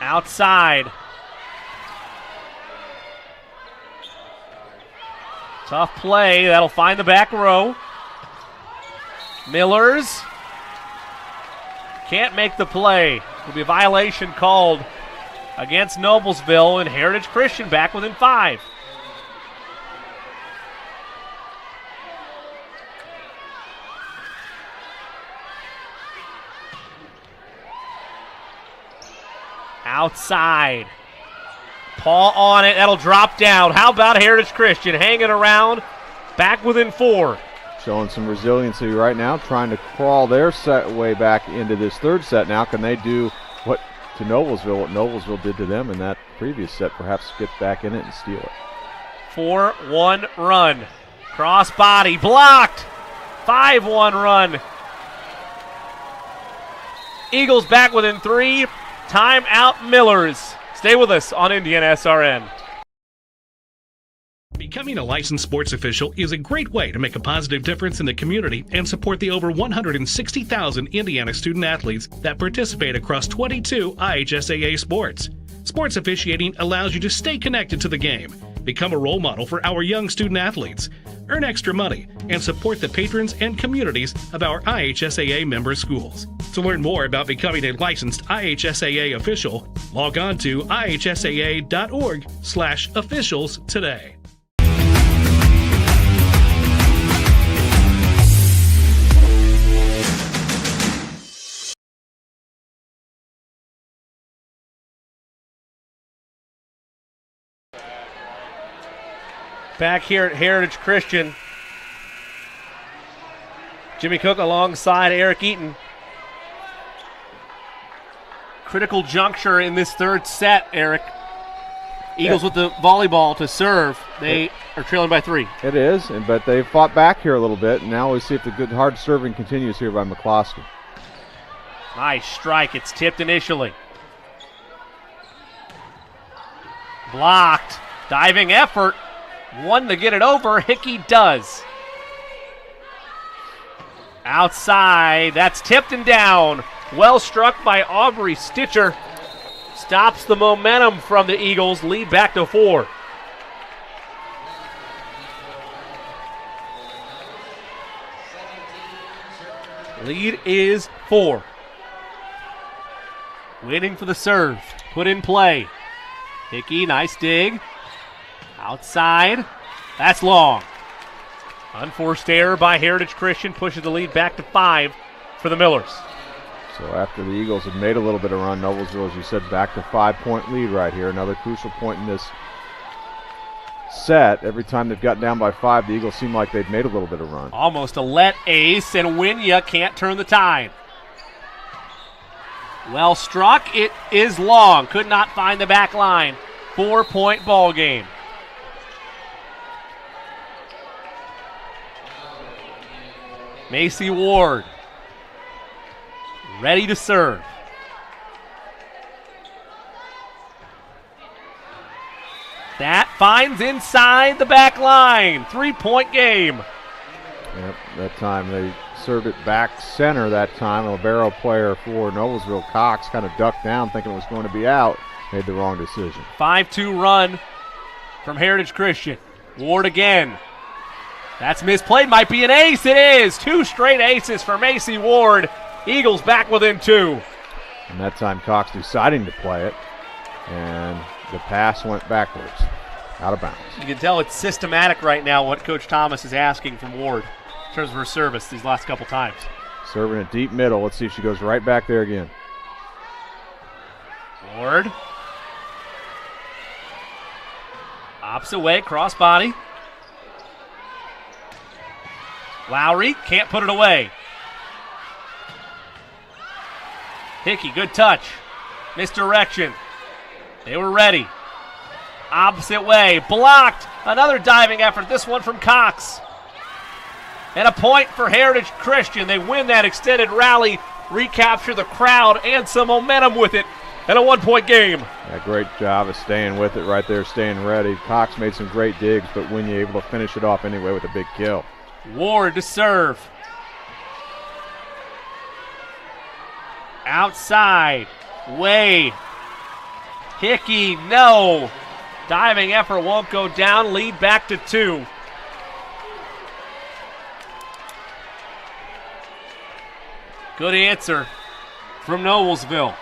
Outside. Tough play. That'll find the back row. Millers can't make the play. Will be a violation called against Noblesville, and Heritage Christian back within 5. Outside. Paul on it. That'll drop down. How about Heritage Christian hanging around back within 4? Showing some resiliency right now, trying to crawl their set way back into this third set now. Can they do what Noblesville did to them in that previous set, perhaps get back in it and steal it? 4-1 run. Cross body blocked. 5-1 run. Eagles back within 3. Timeout Millers. Stay with us on IndianaSRN. Becoming a licensed sports official is a great way to make a positive difference in the community and support the over 160,000 Indiana student athletes that participate across 22 IHSAA sports. Sports officiating allows you to stay connected to the game, become a role model for our young student athletes, earn extra money, and support the patrons and communities of our IHSAA member schools. To learn more about becoming a licensed IHSAA official, log on to ihsaa.org/officials today. Back here at Heritage Christian, Jimmy Cook alongside Eric Eaton. Critical juncture in this third set, Eric. Eagles with the volleyball to serve. They are trailing by 3. It is, but they fought back here a little bit, and now we see if the good hard serving continues here by McCloskey. Nice strike. It's tipped initially. Blocked. Diving effort. One to get it over. Hickey does. Outside. That's tipped and down. Well struck by Aubrey Stitcher. Stops the momentum from the Eagles. Lead back to 4. Lead is 4. Waiting for the serve. Put in play. Hickey, nice dig. Outside. That's long. Unforced error by Heritage Christian pushes the lead back to 5 for the Millers. So after the Eagles had made a little bit of run, Noblesville, as you said, back to 5-point lead right here. Another crucial point in this set. Every time they've gotten down by 5, the Eagles seem like they've made a little bit of run. Almost a let ace, and Winya can't turn the tide. Well struck. It is long. Could not find the back line. 4-point ball game. Macy Ward ready to serve. finds inside the back line. 3-point game. Yep, that time they served it back center that time. A libero player for Noblesville, Cox, kind of ducked down thinking it was going to be out. Made the wrong decision. 5-2 run from Heritage Christian. Ward again. That's misplayed. Might be an ace. It is. 2 straight aces for Macy Ward. Eagles back within 2. And that time Cox deciding to play it. And the pass went backwards. Out of bounds. You can tell it's systematic right now what Coach Thomas is asking from Ward in terms of her service these last couple times. Serving it deep middle. Let's see if she goes right back there again. Ward. Opposite way, cross body. Lowry can't put it away. Hickey, good touch. Misdirection. They were ready. Opposite way, blocked. Another diving effort, this one from Cox. And a point for Heritage Christian. They win that extended rally, recapture the crowd and some momentum with it, and a 1-point game. Yeah, great job of staying with it right there, staying ready. Cox made some great digs, but when you're able to finish it off anyway with a big kill. Ward to serve. Outside. Way. Hickey, no. Diving effort won't go down. Lead back to 2. Good answer from Noblesville.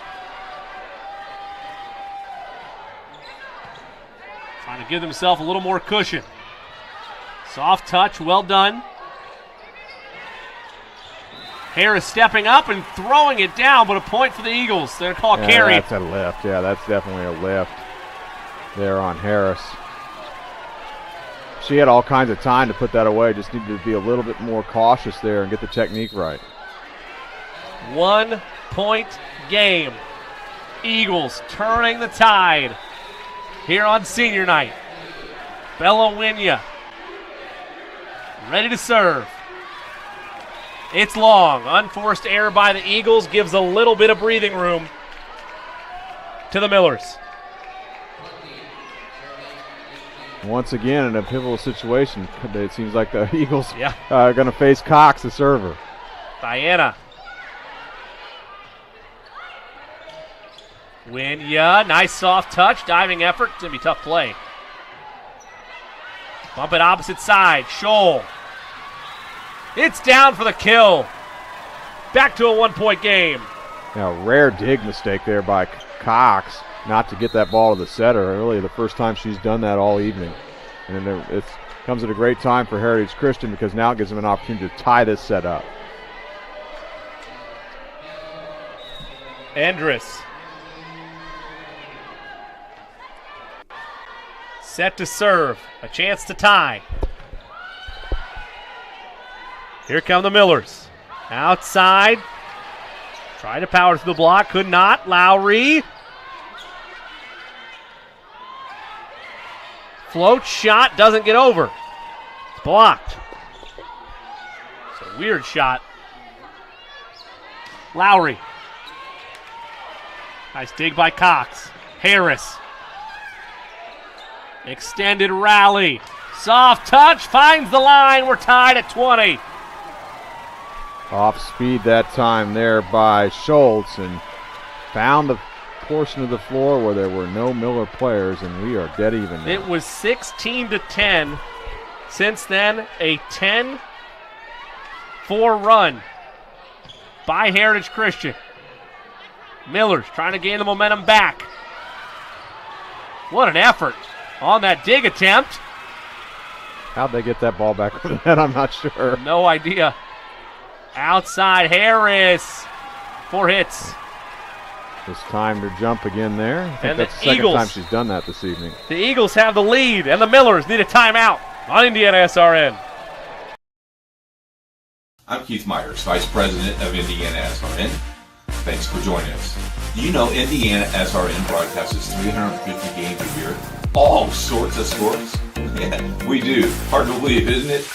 Trying to give themselves a little more cushion. Soft touch, well done. Harris stepping up and throwing it down, but a point for the Eagles. They're going to call carry. That's a lift. Yeah, that's definitely a lift there on Harris. She had all kinds of time to put that away. Just needed to be a little bit more cautious there and get the technique right. 1-point game. Eagles turning the tide here on senior night. Bellawinia ready to serve. It's long. Unforced error by the Eagles gives a little bit of breathing room to the Millers. Once again, in a pivotal situation, it seems like the Eagles are going to face Cox, the server. Diana. Winya, nice soft touch, diving effort. It's going to be tough play. Bump it opposite side. Scholl. It's down for the kill. Back to a 1-point game. Now, rare dig mistake there by Cox not to get that ball to the setter. Really the first time she's done that all evening. And it comes at a great time for Heritage Christian because now it gives them an opportunity to tie this set up. Andrus. Set to serve. A chance to tie. Here come the Millers. Outside. Tried to power through the block. Could not. Lowry. Float shot. Doesn't get over. It's blocked. It's a weird shot. Lowry. Nice dig by Cox. Harris. Extended rally. Soft touch. Finds the line. We're tied at 20. Off speed that time there by Schultz and found the portion of the floor where there were no Miller players, and we are dead even now. It was 16-10. Since then, a 10-4 run by Heritage Christian. Millers trying to gain the momentum back. What an effort on that dig attempt. How'd they get that ball back over the net? I'm not sure. No idea. Outside Harris. 4 hits. It's time to jump again there. I think And that's the the second Eagles. time she's done that this evening. The Eagles have the lead, and the Millers need a timeout on IndianaSRN. I'm Keith Myers, Vice President of IndianaSRN. Thanks for joining us. Do you know IndianaSRN broadcasts 350 games a year? All sorts of sports? Yeah, we do. Hard to believe, isn't it?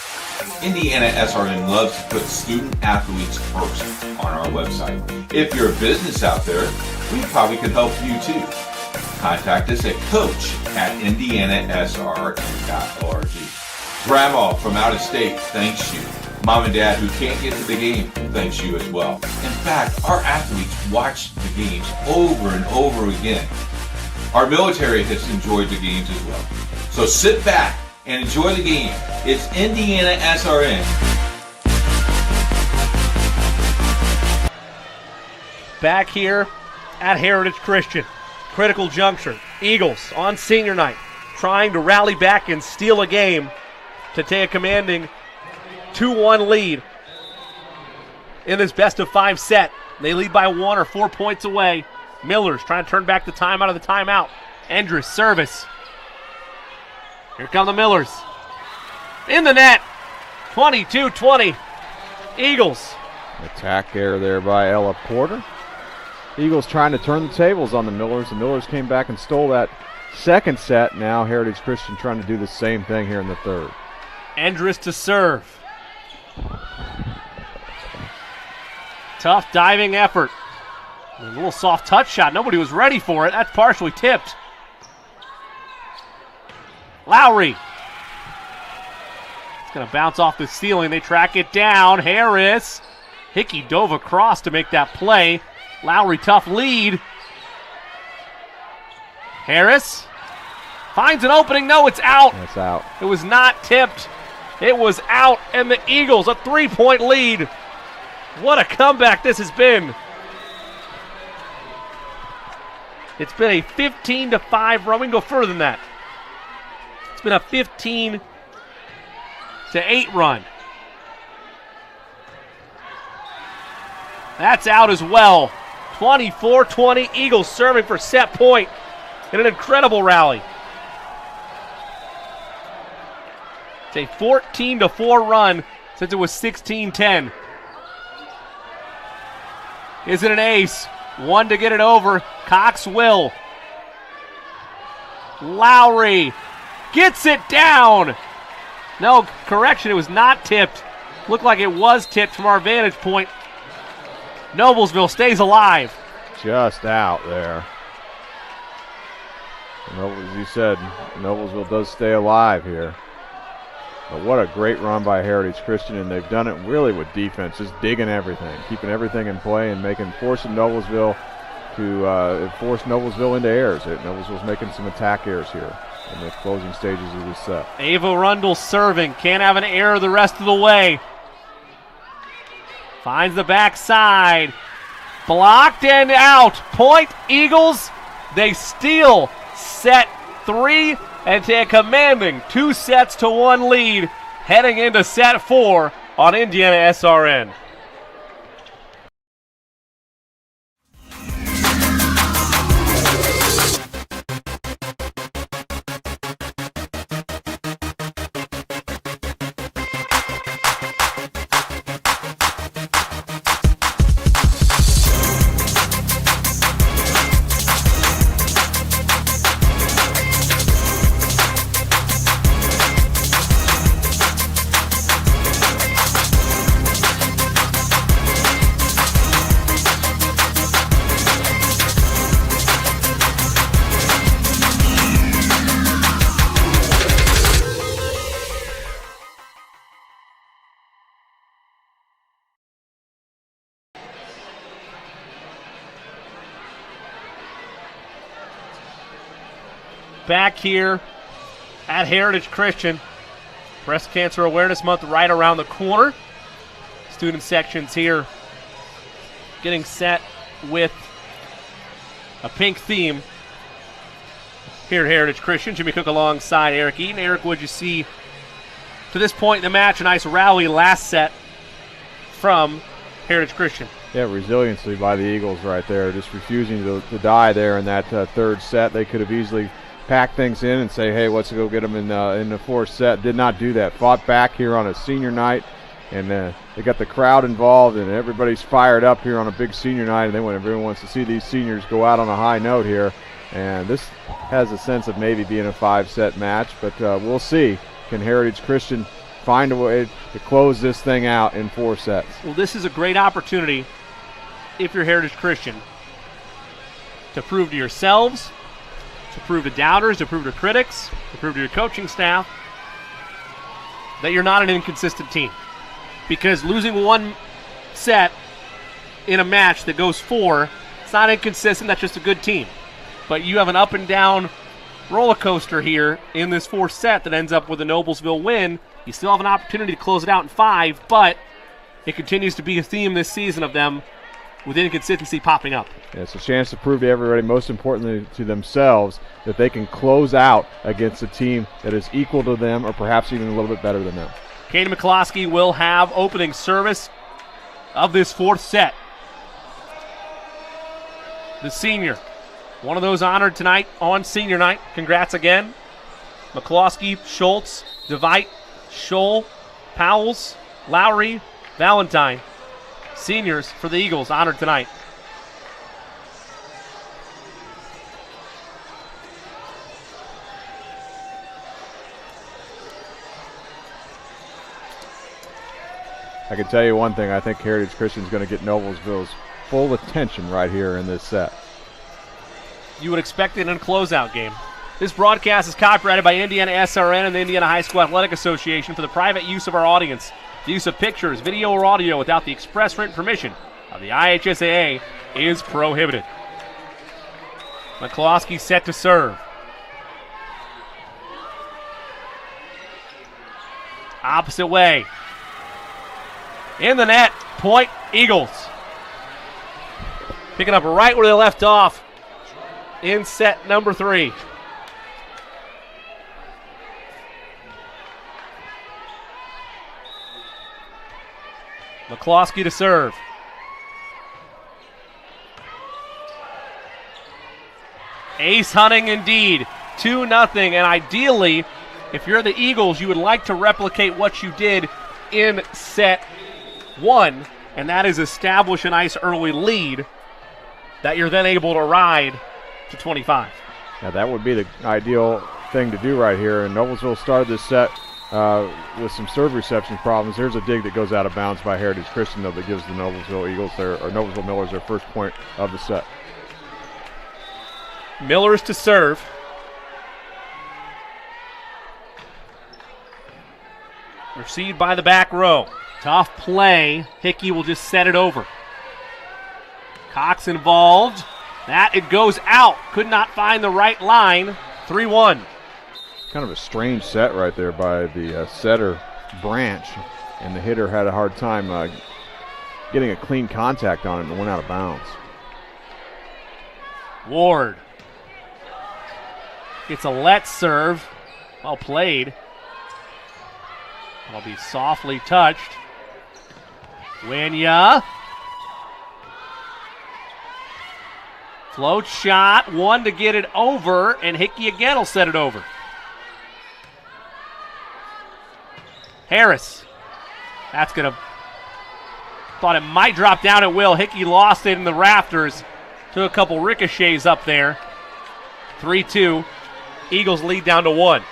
IndianaSRN loves to put student athletes first on our website. If you're a business out there, we probably could help you too. contact us at coach@IndianaSRN.org. Grandma from out of state thanks you. Mom and Dad who can't get to the game thanks you as well. In fact, our athletes watch the games over and over again. Our military has enjoyed the games as well. So sit back and enjoy the game. It's IndianaSRN. Back here at Heritage Christian. Critical juncture. Eagles on senior night trying to rally back and steal a game to take a commanding 2-1 lead in this best-of-5 set. They lead by 1 or 4 points away. Miller's trying to turn back the time out of the timeout. Endress service. Here come the Millers. In the net. 22-20. Eagles. Attack error there by Ella Porter. Eagles trying to turn the tables on the Millers. The Millers came back and stole that second set. Now Heritage Christian trying to do the same thing here in the third. Endress to serve. Tough diving effort. A little soft touch shot. Nobody was ready for it. That's partially tipped. Lowry. It's going to bounce off the ceiling. They track it down. Harris. Hickey dove across to make that play. Lowry, tough lead. Harris finds an opening. No, it's out. It's out. It was not tipped. It was out, and the Eagles, a 3-point lead. What a comeback this has been. It's been a 15-5 run. We can go further than that. It's been a 15-8 run. That's out as well. 24-20, Eagles serving for set point in an incredible rally. It's a 14-4 run since it was 16-10. Is it an ace? One to get it over. Cox will. Lowry gets it down. No, correction, it was not tipped. Looked like it was tipped from our vantage point. Noblesville stays alive. Just out there. As you said, Noblesville does stay alive here. But what a great run by Heritage Christian, and they've done it really with defense, just digging everything, keeping everything in play, and forcing Noblesville to force Noblesville into errors. Noblesville's making some attack errors here in the closing stages of this set. Ava Rundle serving, can't have an error the rest of the way. Finds the backside, blocked and out. Point Eagles, they steal set 3 and take a commanding 2-1 lead heading into set 4 on IndianaSRN. Back here at Heritage Christian. Breast Cancer Awareness Month right around the corner. Student sections here getting set with a pink theme here at Heritage Christian. Jimmy Cook alongside Eric Eaton. Eric, what'd you see to this point in the match? A nice rally last set from Heritage Christian. Yeah, resiliency by the Eagles right there, just refusing to die there in that third set. They could have easily pack things in and say, hey, let's go get them in the fourth set. Did not do that. Fought back here on a senior night, and they got the crowd involved, and everybody's fired up here on a big senior night, and everyone wants to see these seniors go out on a high note here. And this has a sense of maybe being a 5-set match, but we'll see. Can Heritage Christian find a way to close this thing out in 4 sets? Well, this is a great opportunity, if you're Heritage Christian, to prove to yourselves to prove to doubters, to prove to critics, to prove to your coaching staff that you're not an inconsistent team. Because losing one set in a match that goes 4, it's not inconsistent, that's just a good team. But you have an up and down roller coaster here in this 4th set that ends up with a Noblesville win. You still have an opportunity to close it out in 5, but it continues to be a theme this season of them with inconsistency popping up. Yeah, it's a chance to prove to everybody, most importantly to themselves, that they can close out against a team that is equal to them or perhaps even a little bit better than them. Kaden McCloskey will have opening service of this 4th set. The senior, one of those honored tonight on senior night. Congrats again. McCloskey, Schultz, DeVite, Scholl, Powells, Lowry, Valentine. Seniors for the Eagles honored tonight. I can tell you one thing, I think Heritage Christian is going to get Noblesville's full attention right here in this set. You would expect it in a closeout game. This broadcast is copyrighted by IndianaSRN and the Indiana High School Athletic Association for the private use of our audience. The use of pictures, video, or audio without the express written permission of the IHSAA is prohibited. McCloskey set to serve. Opposite way. In the net, point Eagles. Picking up right where they left off in set number 3. McCloskey to serve. Ace hunting indeed. 2-0, and ideally, if you're the Eagles, you would like to replicate what you did in set 1, and that is establish a nice early lead that you're then able to ride to 25. Now that would be the ideal thing to do right here, and Noblesville started this set with some serve reception problems. There's a dig that goes out of bounds by Heritage Christian, though, that gives the Noblesville Eagles or Noblesville Millers their first point of the set. Millers to serve. Received by the back row. Tough play. Hickey will just set it over. Cox involved. That it goes out. Could not find the right line. 3-1. Kind of a strange set right there by the setter Branch, and the hitter had a hard time getting a clean contact on it and went out of bounds. Ward gets a let serve. Well played. That'll be softly touched. Winya. Float shot, one to get it over, and Hickey again will set it over. Harris. That's going to, thought it might drop down at will. Hickey lost it in the rafters. Took a couple ricochets up there. 3-2. Eagles lead down to 1.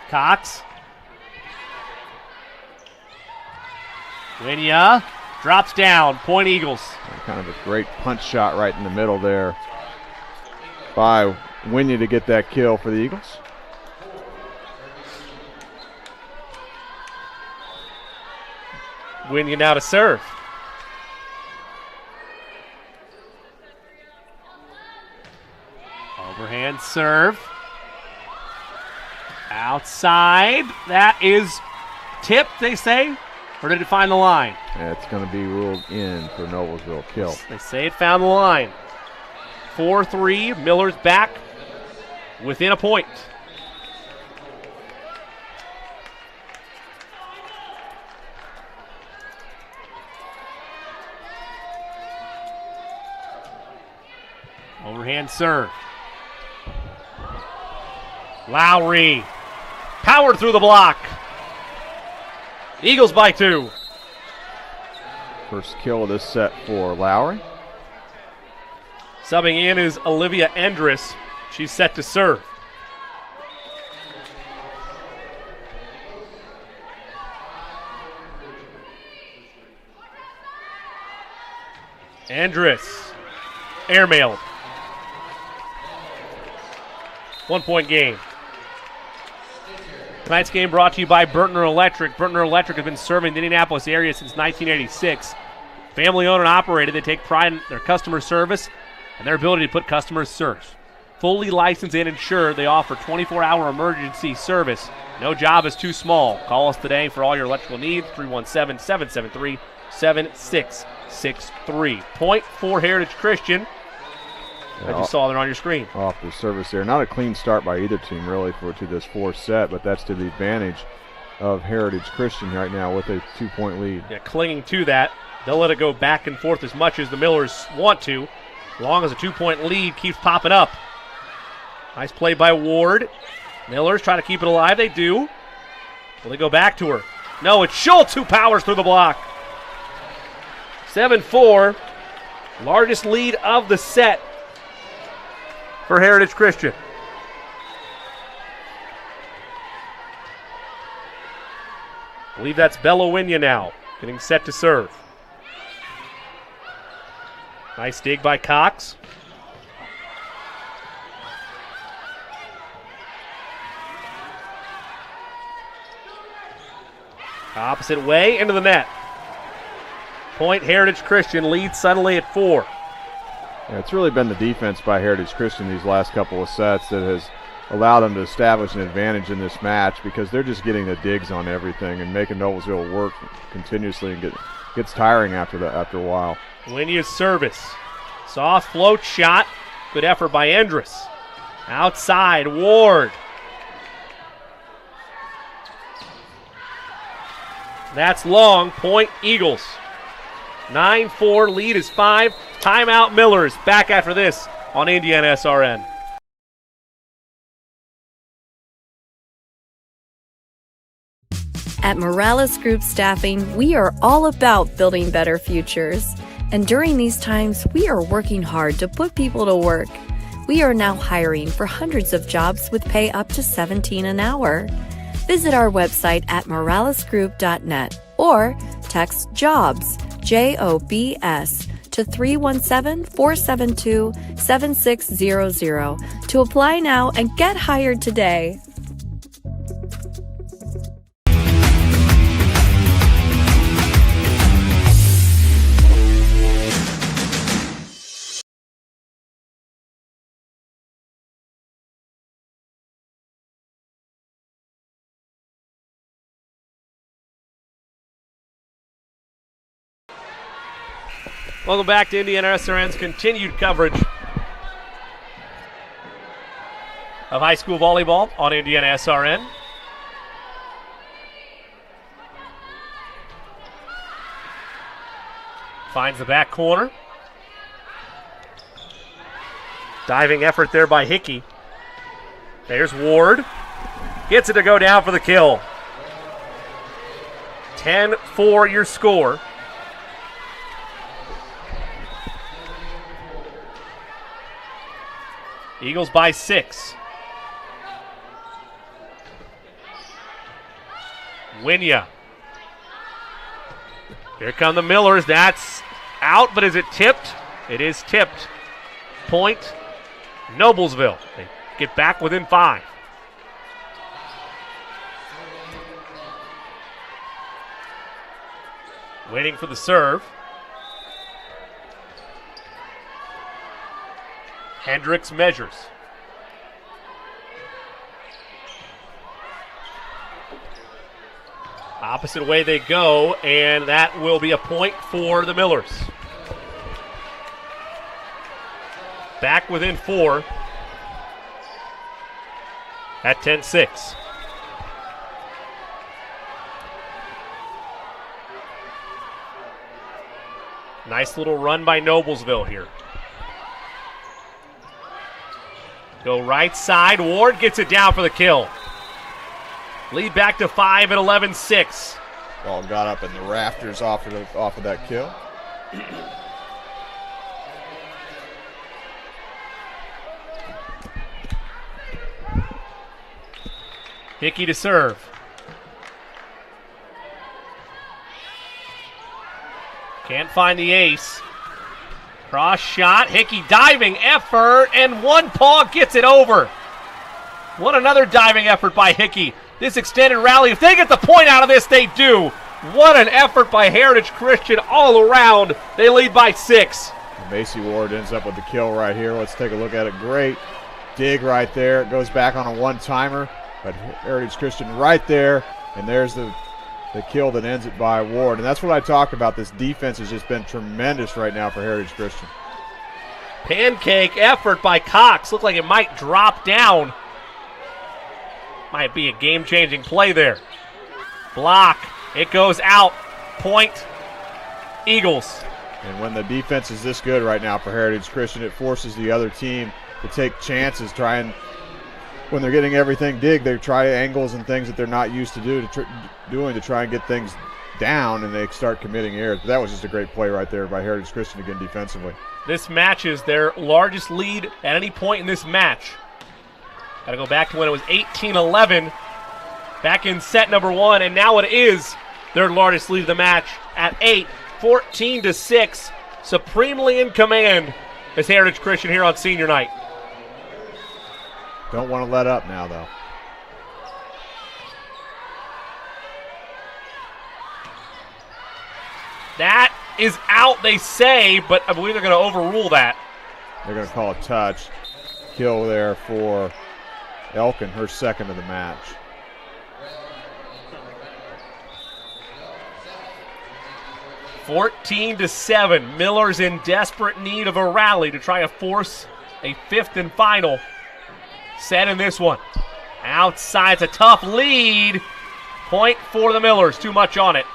Cox. Winya drops down. Point Eagles. Kind of a great punch shot right in the middle there by Winya to get that kill for the Eagles. Winya now to serve. Overhand serve. Outside. That is tipped, they say. Or did it find the line? Yeah, it's going to be ruled in for Noblesville kill. They say it found the line. 4-3. Miller's back within a point. Overhand serve. Lowry powered through the block. Eagles by 2. First kill of this set for Lowry. Subbing in is Olivia Endress. She's set to serve. Andrus, airmailed. 1 point game. Tonight's game brought to you by Burtner Electric. Burtner Electric has been serving the Indianapolis area since 1986. Family owned and operated, they take pride in their customer service and their ability to put customers first. Fully licensed and insured, they offer 24-hour emergency service. No job is too small. Call us today for all your electrical needs, 317-773-7663. Point for Heritage Christian, as you saw there on your screen. Off the service there. Not a clean start by either team, really, to this fourth set, but that's to the advantage of Heritage Christian right now with a 2-point lead. Yeah, clinging to that. They'll let it go back and forth as much as the Millers want to, as long as a 2-point lead keeps popping up. Nice play by Ward. Millers try to keep it alive. They do. Will they go back to her? No, it's Schultz who powers through the block. 7-4. Largest lead of the set for Heritage Christian. I believe that's Bella Winya now, getting set to serve. Nice dig by Cox. Opposite way into the net. Point Heritage Christian, leads suddenly at 4. Yeah, it's really been the defense by Heritage Christian these last couple of sets that has allowed them to establish an advantage in this match, because they're just getting the digs on everything and making Noblesville work continuously, and gets tiring after a while. Winya's service. Soft float shot. Good effort by Andrus. Outside, Ward. That's long. Point Eagles. 9-4. Lead is 5. Timeout Millers. Back after this on IndianaSRN. At Morales Group Staffing, we are all about building better futures. And during these times, we are working hard to put people to work. We are now hiring for hundreds of jobs with pay up to $17 an hour. Visit our website at moralesgroup.net or text JOBS, JOBS, to 317-472-7600 to apply now and get hired today. Welcome back to IndianaSRN's continued coverage of high school volleyball on IndianaSRN. Finds the back corner. Diving effort there by Hickey. There's Ward. Gets it to go down for the kill. 10-4 your score. Eagles by 6. Winya. Here come the Millers. That's out, but is it tipped? It is tipped. Point Noblesville. They get back within 5. Waiting for the serve. Hendricks measures. Opposite way they go, and that will be a point for the Millers. Back within 4 at 10-6. Nice little run by Noblesville here. Go right side. Ward gets it down for the kill. Lead back to 5 at 11-6. Ball got up in the rafters off of that kill. Hickey to serve. Can't find the ace. Cross shot, Hickey diving effort, and one paw gets it over. What another diving effort by Hickey. This extended rally, if they get the point out of this, they do. What an effort by Heritage Christian all around. They lead by 6. Macy Ward ends up with the kill right here. Let's take a look at it. Great dig right there. It goes back on a one-timer, but Heritage Christian right there, and there's the kill that ends it by Ward. And that's what I talked about. This defense has just been tremendous right now for Heritage Christian. Pancake effort by Cox. Looked like it might drop down. Might be a game-changing play there. Block. It goes out. Point. Eagles. And when the defense is this good right now for Heritage Christian, it forces the other team to take chances, when they're getting everything dig, they try angles and things that they're not used to doing to try and get things down, and they start committing errors. But that was just a great play right there by Heritage Christian again defensively. This matches their largest lead at any point in this match. Got to go back to when it was 18-11, back in set number 1, and now it is their largest lead of the match at 8, 14-6. Supremely in command is Heritage Christian here on senior night. Don't want to let up now, though. That is out, they say, but I believe they're going to overrule that. They're going to call a touch. Kill there for Elkin, her second of the match. (14-7). Miller's in desperate need of a rally to try to force a 5th and final set in this one. Outside, it's a tough lead. Point for the Millers, too much on it.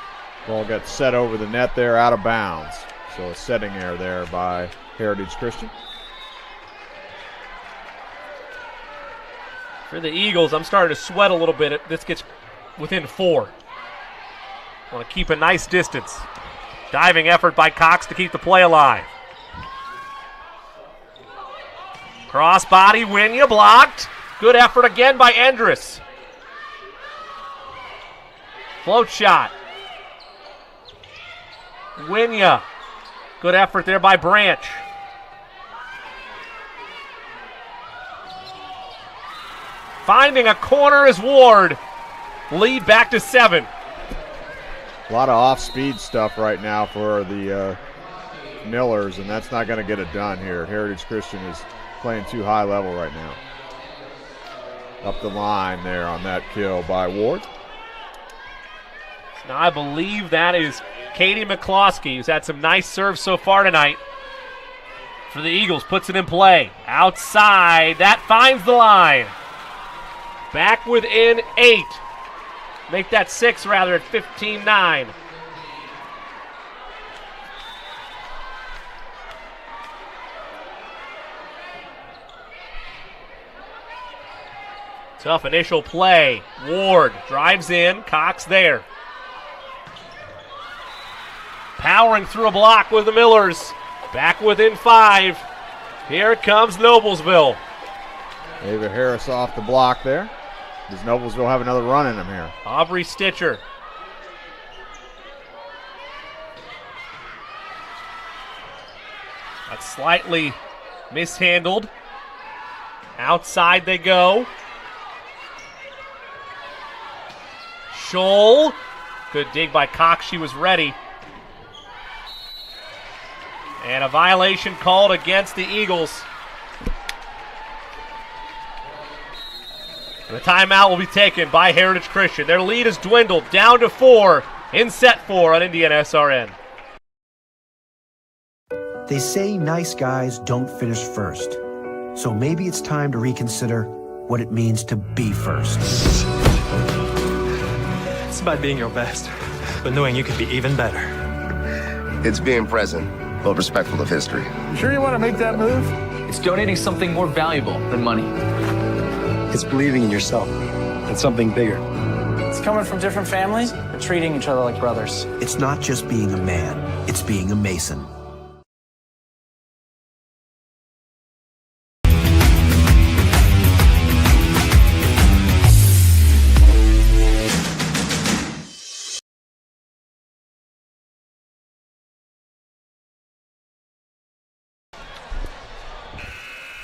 Ball got set over the net there, out of bounds. So a setting error there by Heritage Christian. For the Eagles, I'm starting to sweat a little bit. This gets within 4. Want to keep a nice distance. Diving effort by Cox to keep the play alive. Crossbody, Winya blocked. Good effort again by Endress. Float shot. Winya. Good effort there by Branch. Finding a corner is Ward. Lead back to 7. A lot of off-speed stuff right now for the Millers, and that's not going to get it done here. Heritage Christian is playing too high level right now. Up the line there on that kill by Ward. Now I believe that is Katie McCloskey, who's had some nice serves so far tonight. For the Eagles, puts it in play. Outside, that finds the line. Back within 8. Make that 6 rather at 15-9. Tough initial play. Ward drives in. Cox there. Powering through a block with the Millers. Back within 5. Here comes Noblesville. David Harris off the block there. Does Noblesville have another run in him here? Aubrey Stitcher. That's slightly mishandled. Outside they go. Scholl. Good dig by Cox. She was ready. And a violation called against the Eagles. And the timeout will be taken by Heritage Christian. Their lead has dwindled down to 4 in set 4 on IndianaSRN. They say nice guys don't finish first. So maybe it's time to reconsider what it means to be first. It's about being your best, but knowing you can be even better. It's being present, but respectful of history. Sure you want to make that move? It's donating something more valuable than money. It's believing in yourself and something bigger. It's coming from different families, but treating each other like brothers. It's not just being a man, it's being a Mason.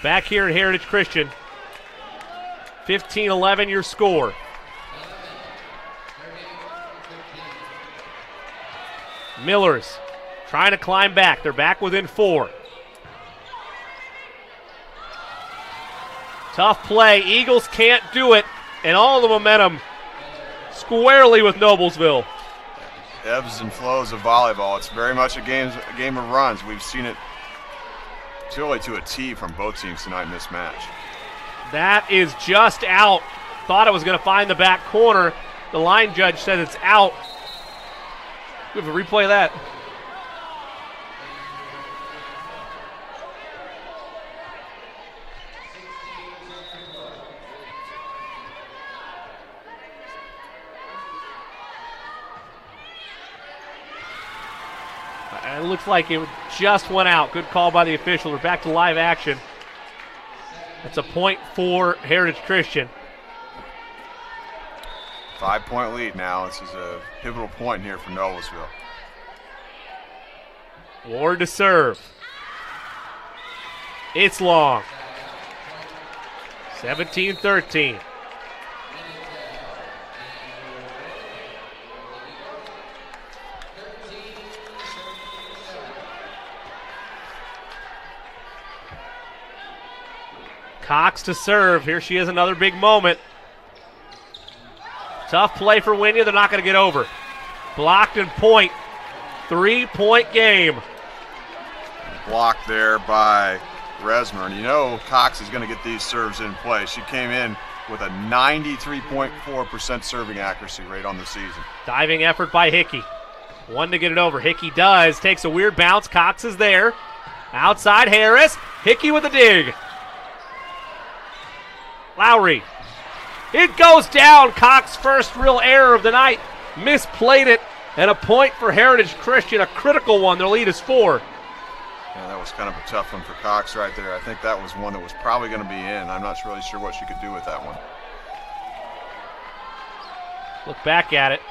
Back here at Heritage Christian. 15-11 your score. Millers trying to climb back. They're back within 4. Tough play. Eagles can't do it. And all the momentum squarely with Noblesville. Ebbs and flows of volleyball. It's very much a game of runs. We've seen it really to a T from both teams tonight in this match. That is just out. Thought it was going to find the back corner. The line judge said it's out. We have a replay of that. It looks like it just went out. Good call by the official. We're back to live action. It's a point for Heritage Christian. 5-point lead now. This is a pivotal point here for Noblesville. Ward to serve. It's long. 17-13. Cox to serve. Here she is, another big moment. Tough play for Wynia. They're not going to get over. Blocked and point. 3-point game. Blocked there by Resmer. And you know Cox is going to get these serves in play. She came in with a 93.4% serving accuracy rate on the season. Diving effort by Hickey. One to get it over. Hickey does. Takes a weird bounce. Cox is there. Outside Harris. Hickey with a dig. Lowry. It goes down. Cox's first real error of the night. Misplayed it. And a point for Heritage Christian. A critical one. Their lead is 4. Yeah, that was kind of a tough one for Cox right there. I think that was one that was probably going to be in. I'm not really sure what she could do with that one. Look back at it.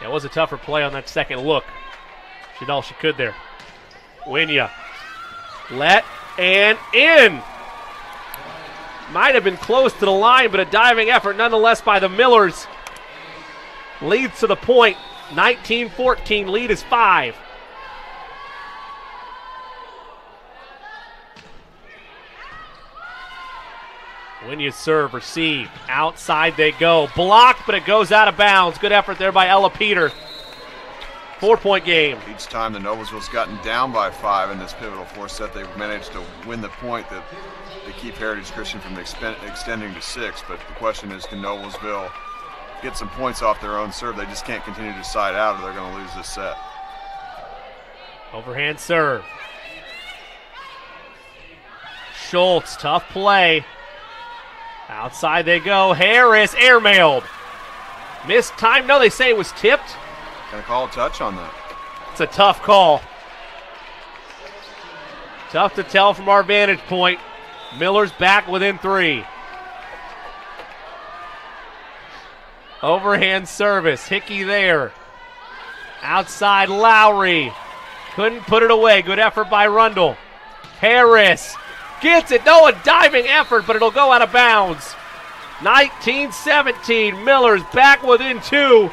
Yeah, it was a tougher play on that second look. She did all she could there. Wynia. Let and in. Might have been close to the line, but a diving effort nonetheless by the Millers. Leads to the point. 19-14. Lead is 5. Wynia's serve received. Outside they go. Blocked, but it goes out of bounds. Good effort there by Ella Peter. 4-point game. Each time the Noblesville's gotten down by 5 in this pivotal 4th set, they've managed to win the point that they keep Heritage Christian from extending to 6. But the question is, can Noblesville get some points off their own serve? They just can't continue to side out or they're going to lose this set. Overhand serve. Schultz, tough play. Outside they go. Harris, airmailed. Missed time. No, they say it was tipped. Gonna call a touch on that. It's a tough call. Tough to tell from our vantage point. Miller's back within 3. Overhand service. Hickey there. Outside Lowry. Couldn't put it away. Good effort by Rundle. Harris gets it. No, a diving effort, but it'll go out of bounds. 19-17. Miller's back within 2.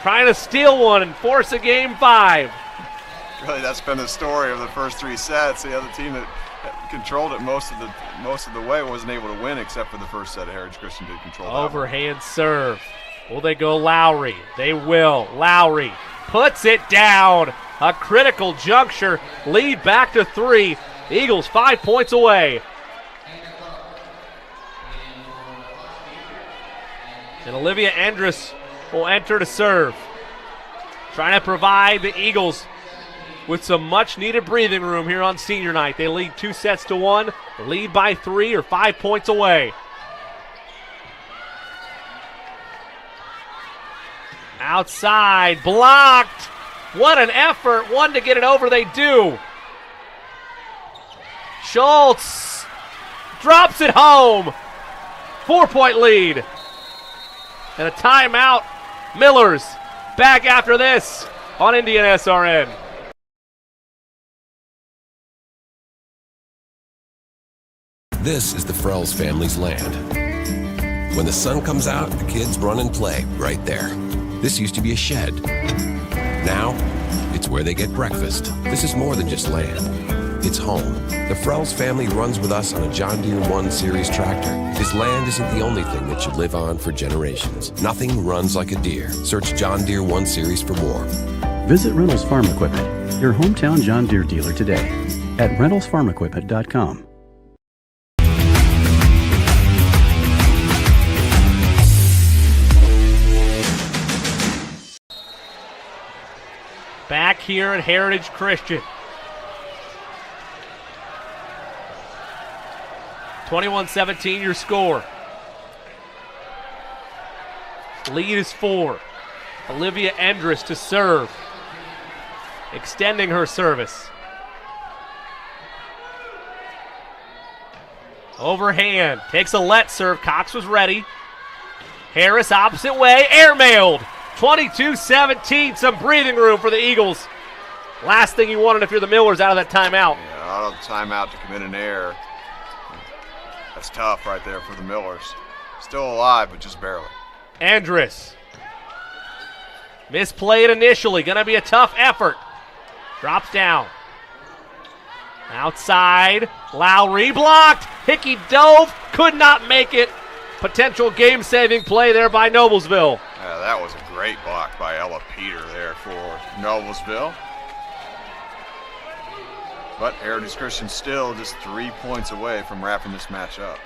Trying to steal one and force a game 5. Really, that's been the story of the first 3 sets. The other team that controlled it most of the way wasn't able to win, except for the first set. Heritage Christian did control that. Overhand serve. Will they go Lowry? They will. Lowry puts it down. A critical juncture. Lead back to 3. Eagles 5 points away. And Olivia Andrus will enter to serve. Trying to provide the Eagles with some much-needed breathing room here on senior night. They lead 2-1. Lead by 3 or 5 points away. Outside, blocked. What an effort. One to get it over, they do. Schultz drops it home. 4-point lead. And a timeout. Millers back after this on IndianaSRN. This is the Frells family's land. When the sun comes out, the kids run and play right there. This used to be a shed. Now, it's where they get breakfast. This is more than just land. It's home. The Frells family runs with us on a John Deere 1 Series tractor. His land isn't the only thing that should live on for generations. Nothing runs like a Deere. Search John Deere 1 Series for more. Visit Reynolds Farm Equipment, your hometown John Deere dealer today at reynoldsfarmequipment.com. Back here at Heritage Christian. 21-17 your score. Lead is 4. Olivia Endress to serve. Extending her service. Overhand. Takes a let serve. Cox was ready. Harris opposite way. Airmailed. 22-17. Some breathing room for the Eagles. Last thing you wanted if you're the Millers out of that timeout. Yeah, out of the timeout to commit an error. That's tough right there for the Millers. Still alive, but just barely. Andress. Misplayed initially. Going to be a tough effort. Drops down. Outside. Lowry blocked. Hickey dove. Could not make it. Potential game-saving play there by Noblesville. Yeah, that was a great block by Ella Peter there for Noblesville. But Heritage Christian still just 3 points away from wrapping this match up.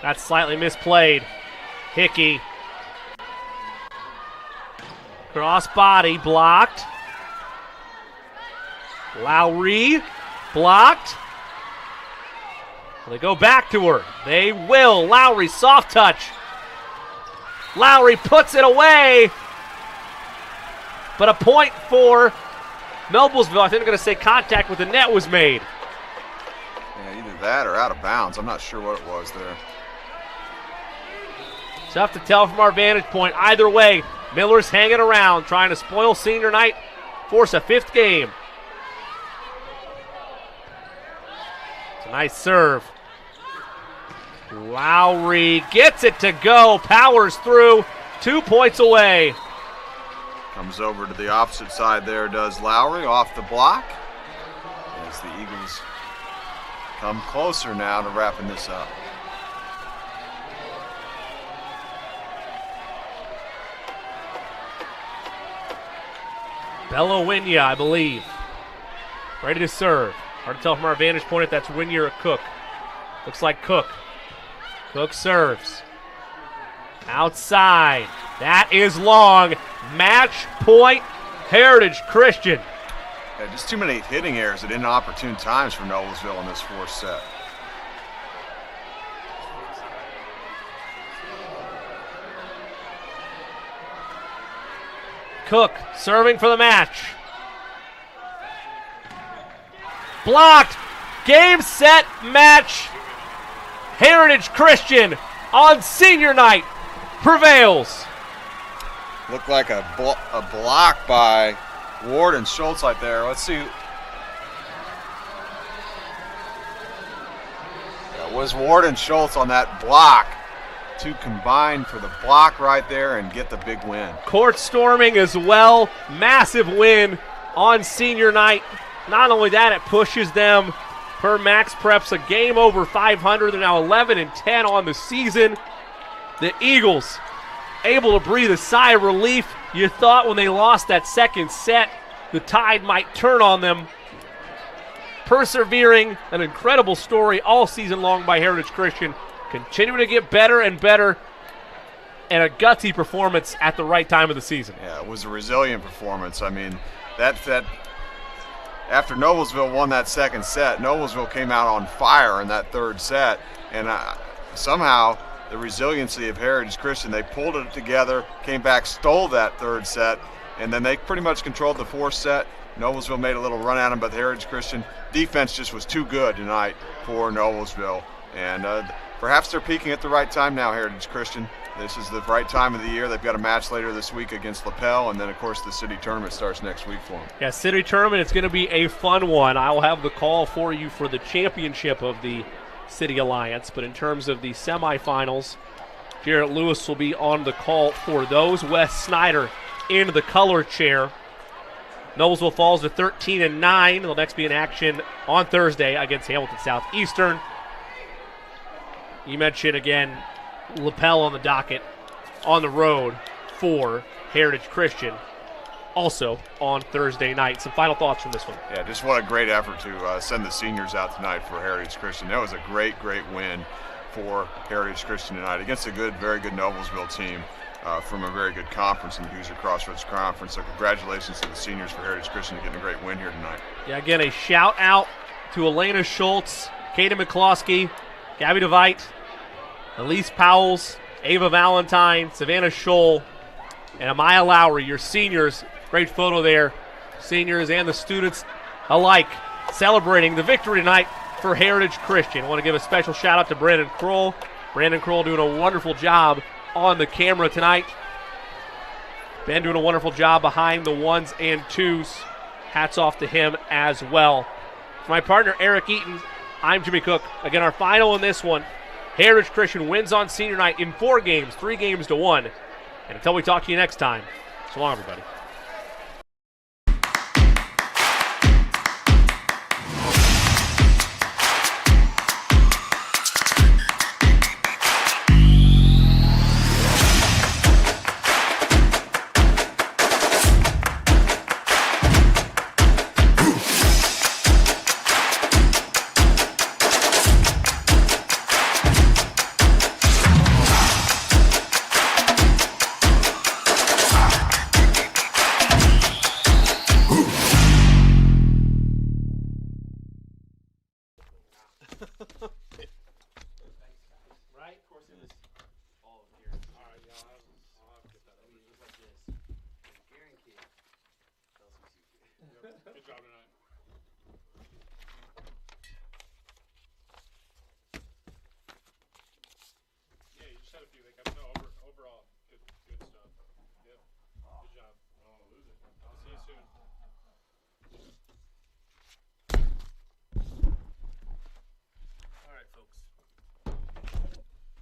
That's slightly misplayed. Hickey. Cross body blocked. Lowry blocked. They go back to her. They will. Lowry, soft touch. Lowry puts it away. But a point for Noblesville. I think they're going to say contact with the net was made. Yeah, either that or out of bounds. I'm not sure what it was there. Tough to tell from our vantage point. Either way, Miller's hanging around, trying to spoil senior night, force a 5th game. It's a nice serve. Lowry gets it to go, powers through, 2 points away. Comes over to the opposite side there, does Lowry off the block. As the Eagles come closer now to wrapping this up. Bella Winya, I believe. Ready to serve. Hard to tell from our vantage point if that's Winya or Cook. Looks like Cook. Cook serves. Outside. That is long. Match point, Heritage Christian. Yeah, just too many hitting errors at inopportune times for Noblesville in this 4th set. Cook serving for the match. Blocked. Game, set, match. Heritage Christian on senior night prevails. Looked like a block by Ward and Schultz right there. Let's see. Yeah, was Ward and Schultz on that block to combine for the block right there and get the big win. Court storming as well. Massive win on senior night. Not only that, it pushes them per Max Preps a game over 500. They're now 11-10 on the season. The Eagles able to breathe a sigh of relief. You thought when they lost that second set, the tide might turn on them. Persevering, an incredible story all season long by Heritage Christian. Continuing to get better and better, and a gutsy performance at the right time of the season. Yeah, it was a resilient performance. I mean, that after Noblesville won that second set, Noblesville came out on fire in that 3rd set, and somehow the resiliency of Heritage Christian, they pulled it together, came back, stole that 3rd set, and then they pretty much controlled the 4th set. Noblesville made a little run at them, but the Heritage Christian defense just was too good tonight for Noblesville. And Perhaps they're peaking at the right time now, Heritage Christian. This is the right time of the year. They've got a match later this week against LaPel, and then, of course, the city tournament starts next week for them. Yeah, city tournament, it's going to be a fun one. I will have the call for you for the championship of the City Alliance, but in terms of the semifinals, Jarrett Lewis will be on the call for those. Wes Snyder in the color chair. Noblesville falls to 13-9. They'll next be in action on Thursday against Hamilton Southeastern. You mentioned, again, LaPel on the docket on the road for Heritage Christian, also on Thursday night. Some final thoughts from this one. Yeah, just what a great effort to send the seniors out tonight for Heritage Christian. That was a great win for Heritage Christian tonight against a very good Noblesville team from a very good conference in the Hoosier Crossroads Conference. So congratulations to the seniors for Heritage Christian getting a great win here tonight. Yeah, again, a shout out to Elena Schultz, Katie McCloskey, Gabby DeVite, Elise Powells, Ava Valentine, Savannah Scholl, and Amaya Lowry, your seniors. Great photo there. Seniors and the students alike celebrating the victory tonight for Heritage Christian. I want to give a special shout out to Brandon Kroll. Brandon Kroll doing a wonderful job on the camera tonight. Ben doing a wonderful job behind the ones and twos. Hats off to him as well. For my partner Eric Eaton, I'm Jimmy Cook. Again, our final in this one. Heritage Christian wins on senior night in 4 games, 3 games to 1. And until we talk to you next time, so long, everybody. Good job tonight. Yeah, you just had a few. No, overall, good stuff. Yeah, good job. I'll lose it. I'll see you soon.